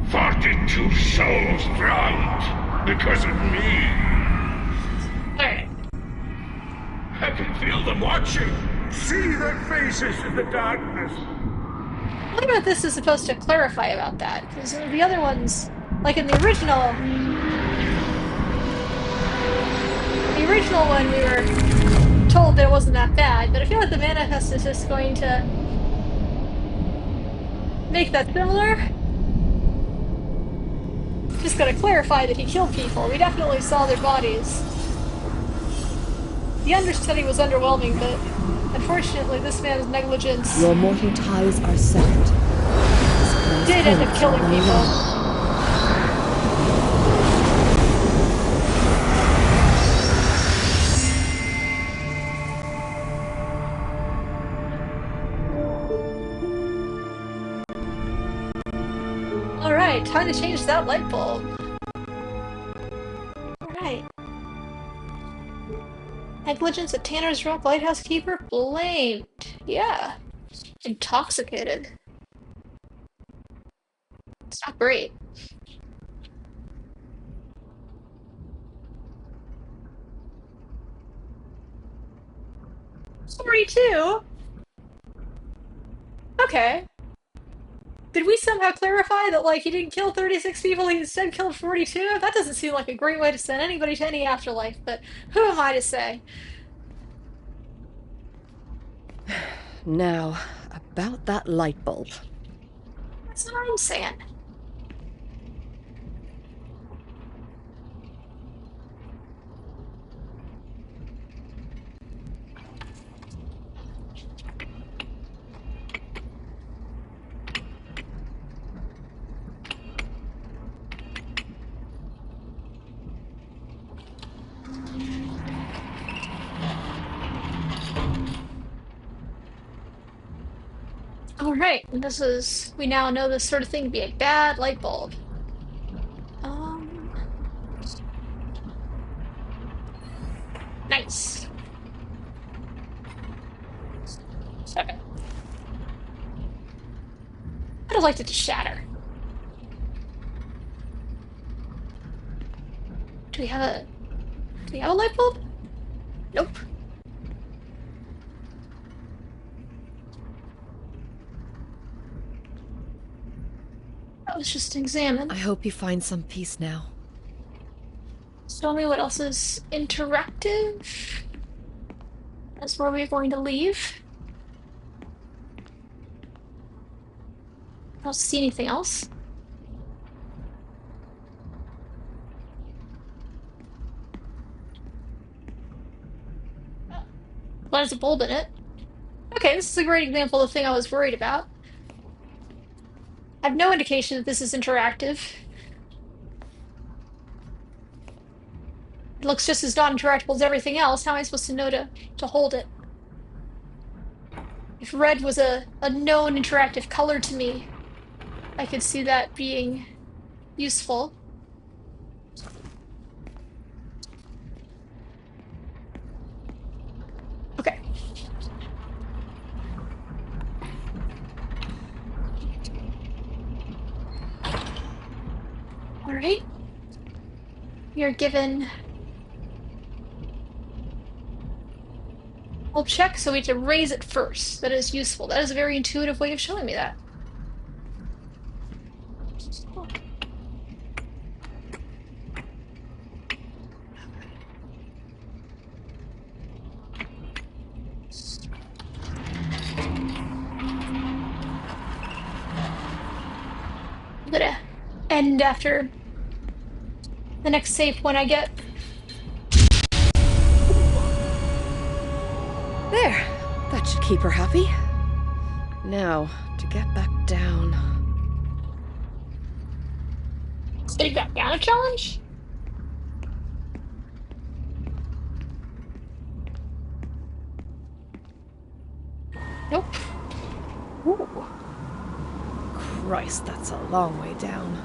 42 souls drowned because of me. Alright. I can feel them watching. See their faces in the darkness. I wonder what this is supposed to clarify about that. Because the other ones, like in the original one, we were told that it wasn't that bad, but I feel like the manifest is just going to make that similar. Just gotta clarify that he killed people. We definitely saw their bodies. The understudy was underwhelming, but unfortunately this man's negligence Your mortal ties are severed. did end up killing people. Alright, time to change that light bulb. Alright. Negligence at Tanner's Rock Lighthouse Keeper blamed. Yeah. Intoxicated. It's not great. Sorry too. Okay. Did we somehow clarify that, like, he didn't kill 36 people, he instead killed 42? That doesn't seem like a great way to send anybody to any afterlife, but who am I to say? Now, about that light bulb. That's what I'm saying. Alright, and this is... we now know this sort of thing to be a bad light bulb. Nice. Okay. I'd have liked it to shatter. Do we have a light bulb? Nope. That was just an examine. I hope you find some peace now. Tell me what else is interactive. That's where we're going to leave. I don't see anything else. Why there's a bulb in it? Okay, this is a great example of the thing I was worried about. I have no indication that this is interactive. It looks just as non-interactable as everything else. How am I supposed to know to hold it? If red was a known interactive color to me, I could see that being useful. Okay. All right. We are given bulb check, so we have to raise it first. That is useful. That is a very intuitive way of showing me that. I'm gonna end after the next save point I get. There! That should keep her happy. Now, to get back down. Getting back down a challenge? Nope. Ooh. Christ, that's a long way down.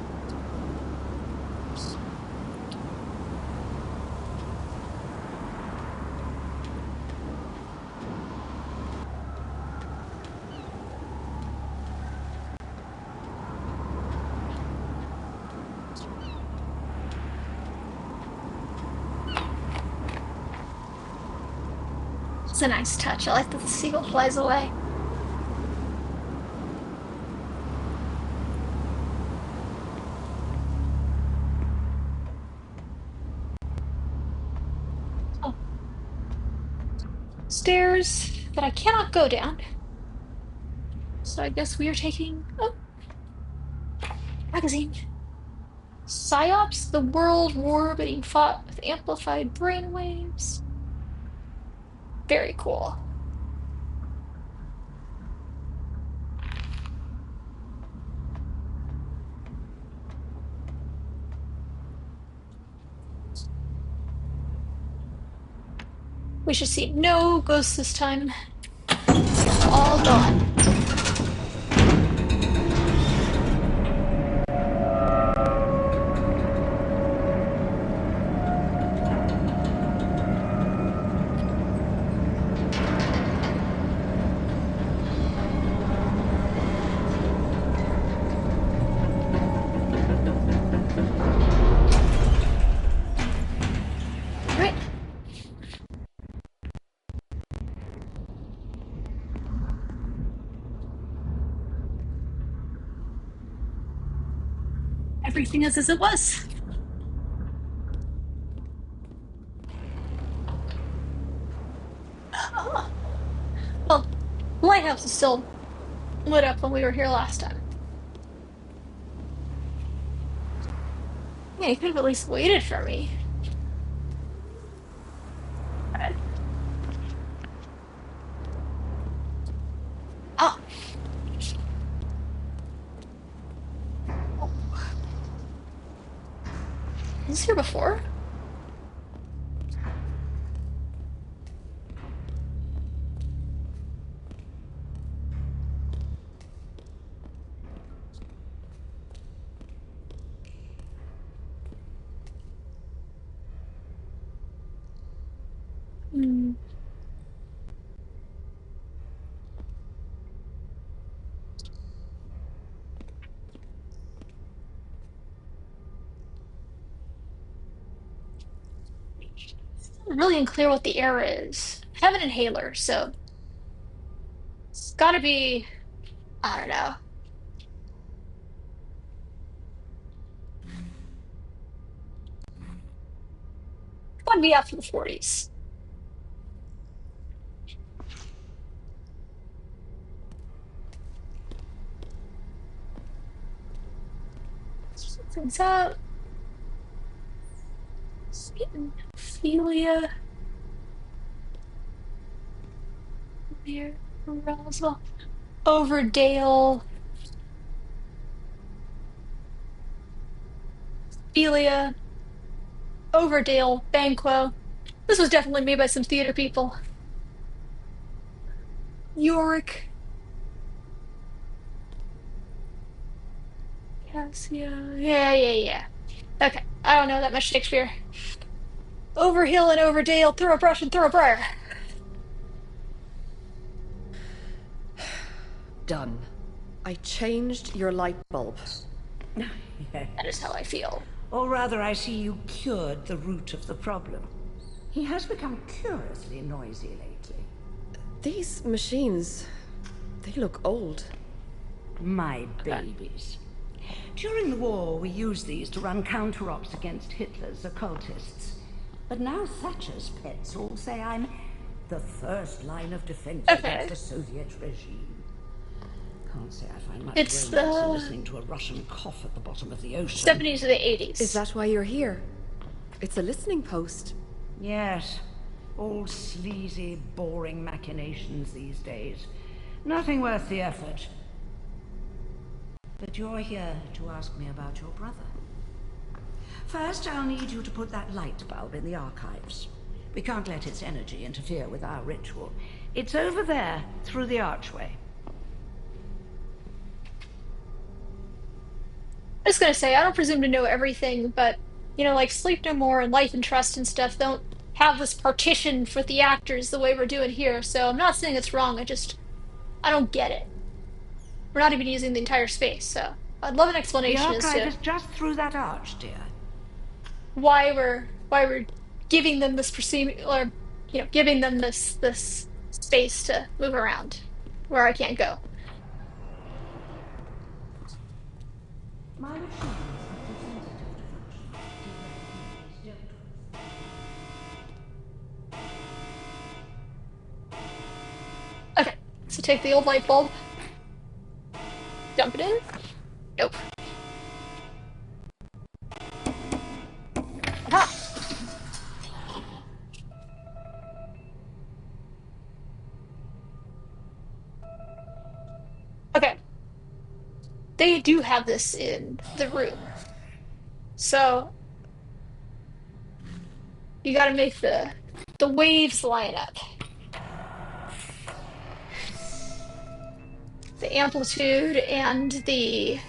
It's a nice touch. I like that the seagull flies away. Oh. Stairs that I cannot go down. So I guess we are taking... Oh. Magazine. Psyops, the world war being fought with amplified brainwaves. Very cool. We should see no ghosts this time. All gone. Right. Everything is as it was. Well, the lighthouse is still lit up when we were here last time. Yeah, you could have at least waited for me. Okay. Oh. Was this here before? Hmm. really unclear what the era is. I have an inhaler, so it's gotta be, I don't know. It's gotta be after the 40s. Things up. Ophelia. There. Roswell. Overdale. Ophelia. Overdale. Banquo. This was definitely made by some theater people. Yorick. Cassia. Yeah. Okay. I don't know that much Shakespeare. Overhill and Overdale, through a brush and through a briar. Done. I changed your light bulb. That is how I feel. Or rather, I see you cured the root of the problem. He has become curiously noisy lately. These machines, they look old. My babies. During the war, we used these to run counter-ops against Hitler's occultists. But now Thatcher's pets all say I'm the first line of defense against the Soviet regime. Can't say I find much romance in listening to a Russian cough at the bottom of the ocean. 70s to the 80s. Is that why you're here? It's a listening post. Yes. All sleazy, boring machinations these days. Nothing worth the effort. But you're here to ask me about your brother. First, I'll need you to put that light bulb in the archives. We can't let its energy interfere with our ritual. It's over there, through the archway. I was gonna say, I don't presume to know everything, but, you know, like Sleep No More and Life and Trust and stuff don't have this partition for the actors the way we're doing here, so I'm not saying it's wrong, I don't get it. We're not even using the entire space, so I'd love an explanation The as archive to is just through that arch, dear. why we're giving them this giving them this space to move around where I can't go. My machines are sensitive to function. Okay, so take the old light bulb, dump it in. Nope. Aha! Okay. They do have this in the room. So you gotta make the waves line up. The amplitude and the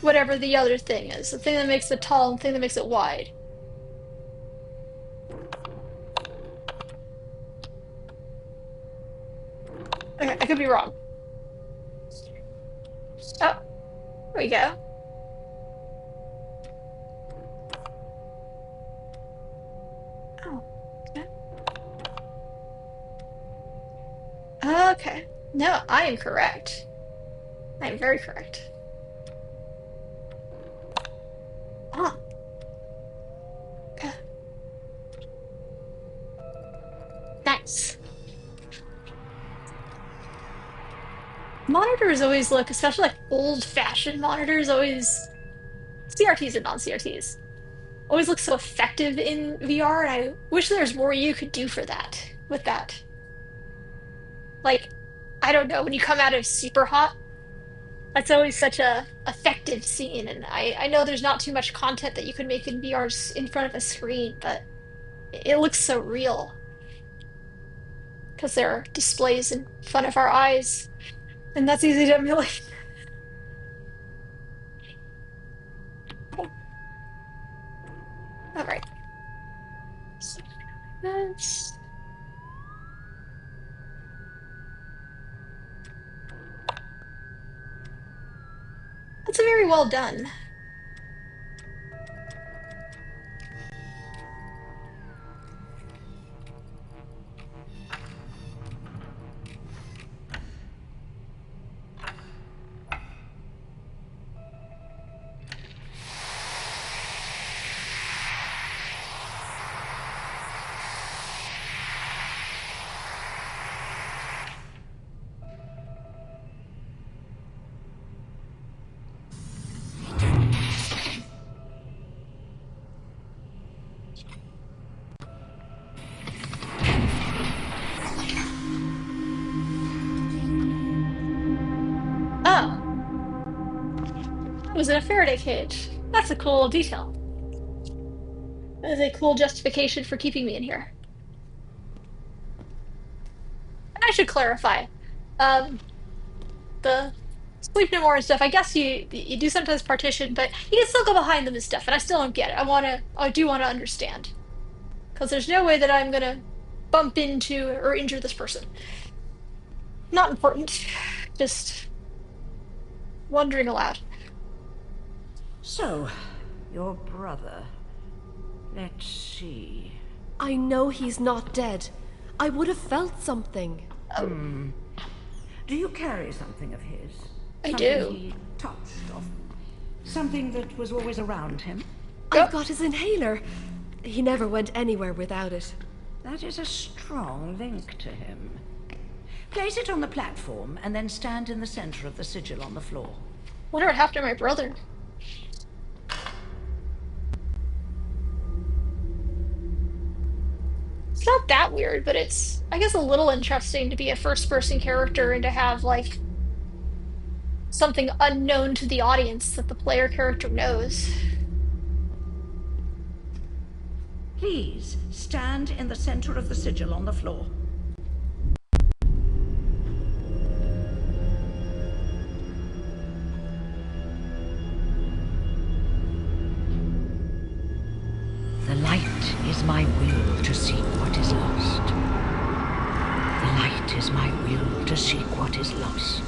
whatever the other thing is. The thing that makes it tall and the thing that makes it wide. Okay, I could be wrong. Oh, there we go. Oh, okay. Okay. No, I am correct. I am very correct. Ah. Okay. Nice. Monitors always look, especially like old-fashioned monitors, always CRTs and non-CRTs, always look so effective in VR, and I wish there's more you could do for that with that. Like, I don't know, when you come out of Super Hot, that's always such a effective scene, and I know there's not too much content that you can make in VR in front of a screen, but it looks so real because there are displays in front of our eyes, and that's easy to emulate. All right. So, that's very well done. was in a Faraday cage. That's a cool detail. That is a cool justification for keeping me in here. And I should clarify, um, the Sleep No More and stuff. I guess you do sometimes partition, but you can still go behind them and stuff. And I still don't get it. I do want to understand because there's no way that I'm gonna bump into or injure this person. Not important. Just wondering aloud. So, your brother. Let's see. I know he's not dead. I would have felt something. Do you carry something of his? I Something do. he touched of? Something that was always around him? I've got his inhaler. He never went anywhere without it. That is a strong link to him. Place it on the platform and then stand in the center of the sigil on the floor. Wonder what happened to my brother. It's not that weird, but it's, I guess, a little interesting to be a first-person character and to have, like, something unknown to the audience that the player character knows. Please stand in the center of the sigil on the floor. The light is my will to seek what is lost. The light is my will to seek what is lost.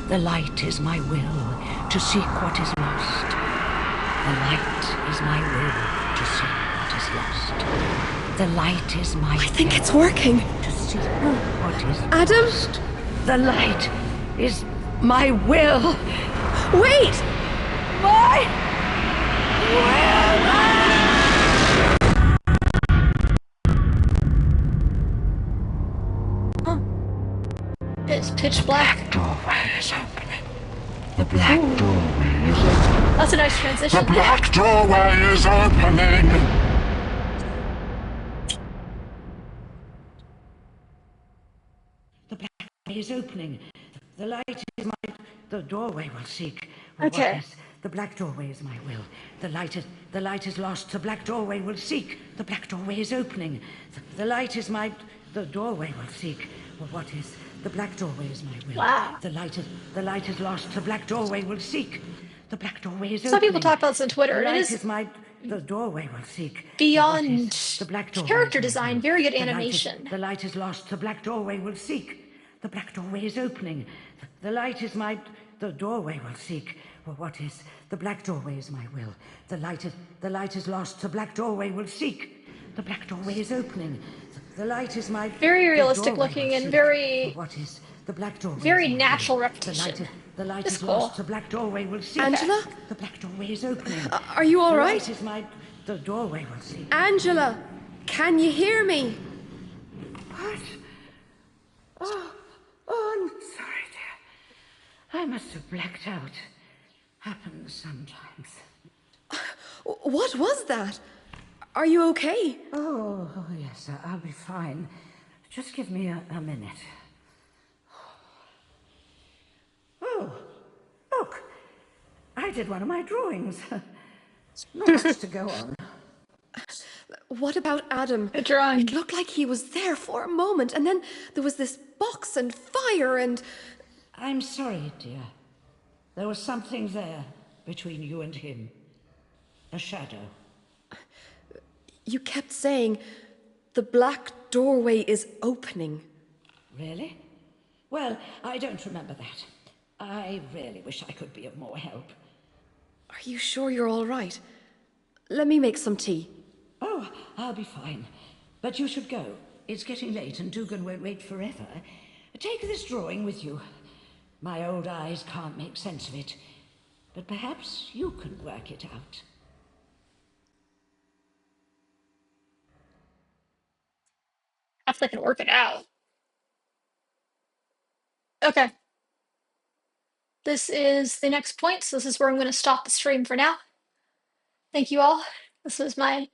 The light is my will to seek what is lost. The light is my will to seek what is lost. The light is my I think it's working. to seek what is Adam? lost. The light is my will. Wait! My will. It's pitch black. Doorway is opening. The black doorway is opening. That's a nice transition. The black doorway is opening! The black doorway is opening. The light is my... The doorway will seek. Okay. What is... The black doorway is my will. The light is lost. The black doorway will seek. The black doorway is opening. The light is my... The doorway will seek. Well, what is... The black doorway is my will. Wow. The light is lost. The black doorway will seek. The black doorway is Some opening. people talk about this on Twitter, The and it light is my... The doorway will seek. beyond What is... The black doorway character is my design, will. very good The light is- animation. The light is lost. The black doorway will seek. The black doorway is opening. The light is my... The doorway will seek. Well, what is... The black doorway is my will. The light is lost. The black doorway will seek. The black doorway is opening. The light is my... Very the realistic doorway looking will and seek. very- Well, what is... The black doorway very is my natural will. repetition. The light It's is cool. lost. The black doorway will seek. Angela? The black doorway is opening. Are you all The right? light is my... The doorway will seek. Angela, can you hear me? What? Oh, I'm sorry, dear. I must have blacked out. Happens sometimes. What was that? Are you okay? Oh, yes, I'll be fine. Just give me a minute. Oh, look. I did one of my drawings. Not much to go on. What about Adam? Good drawing. It looked like he was there for a moment, and then there was this box and fire and... I'm sorry, dear. There was something there between you and him. A shadow. You kept saying, the black doorway is opening. Really? Well, I don't remember that. I really wish I could be of more help. Are you sure you're all right? Let me make some tea. Oh, I'll be fine. But you should go. It's getting late and Dugan won't wait forever. Take this drawing with you. My old eyes can't make sense of it. But perhaps you can work it out. If they can work it out. Okay. This is the next point, so this is where I'm going to stop the stream for now. Thank you all. This was my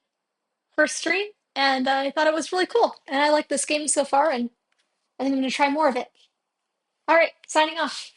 first stream, and I thought it was really cool. And I like this game so far, and I think I'm going to try more of it. All right, signing off.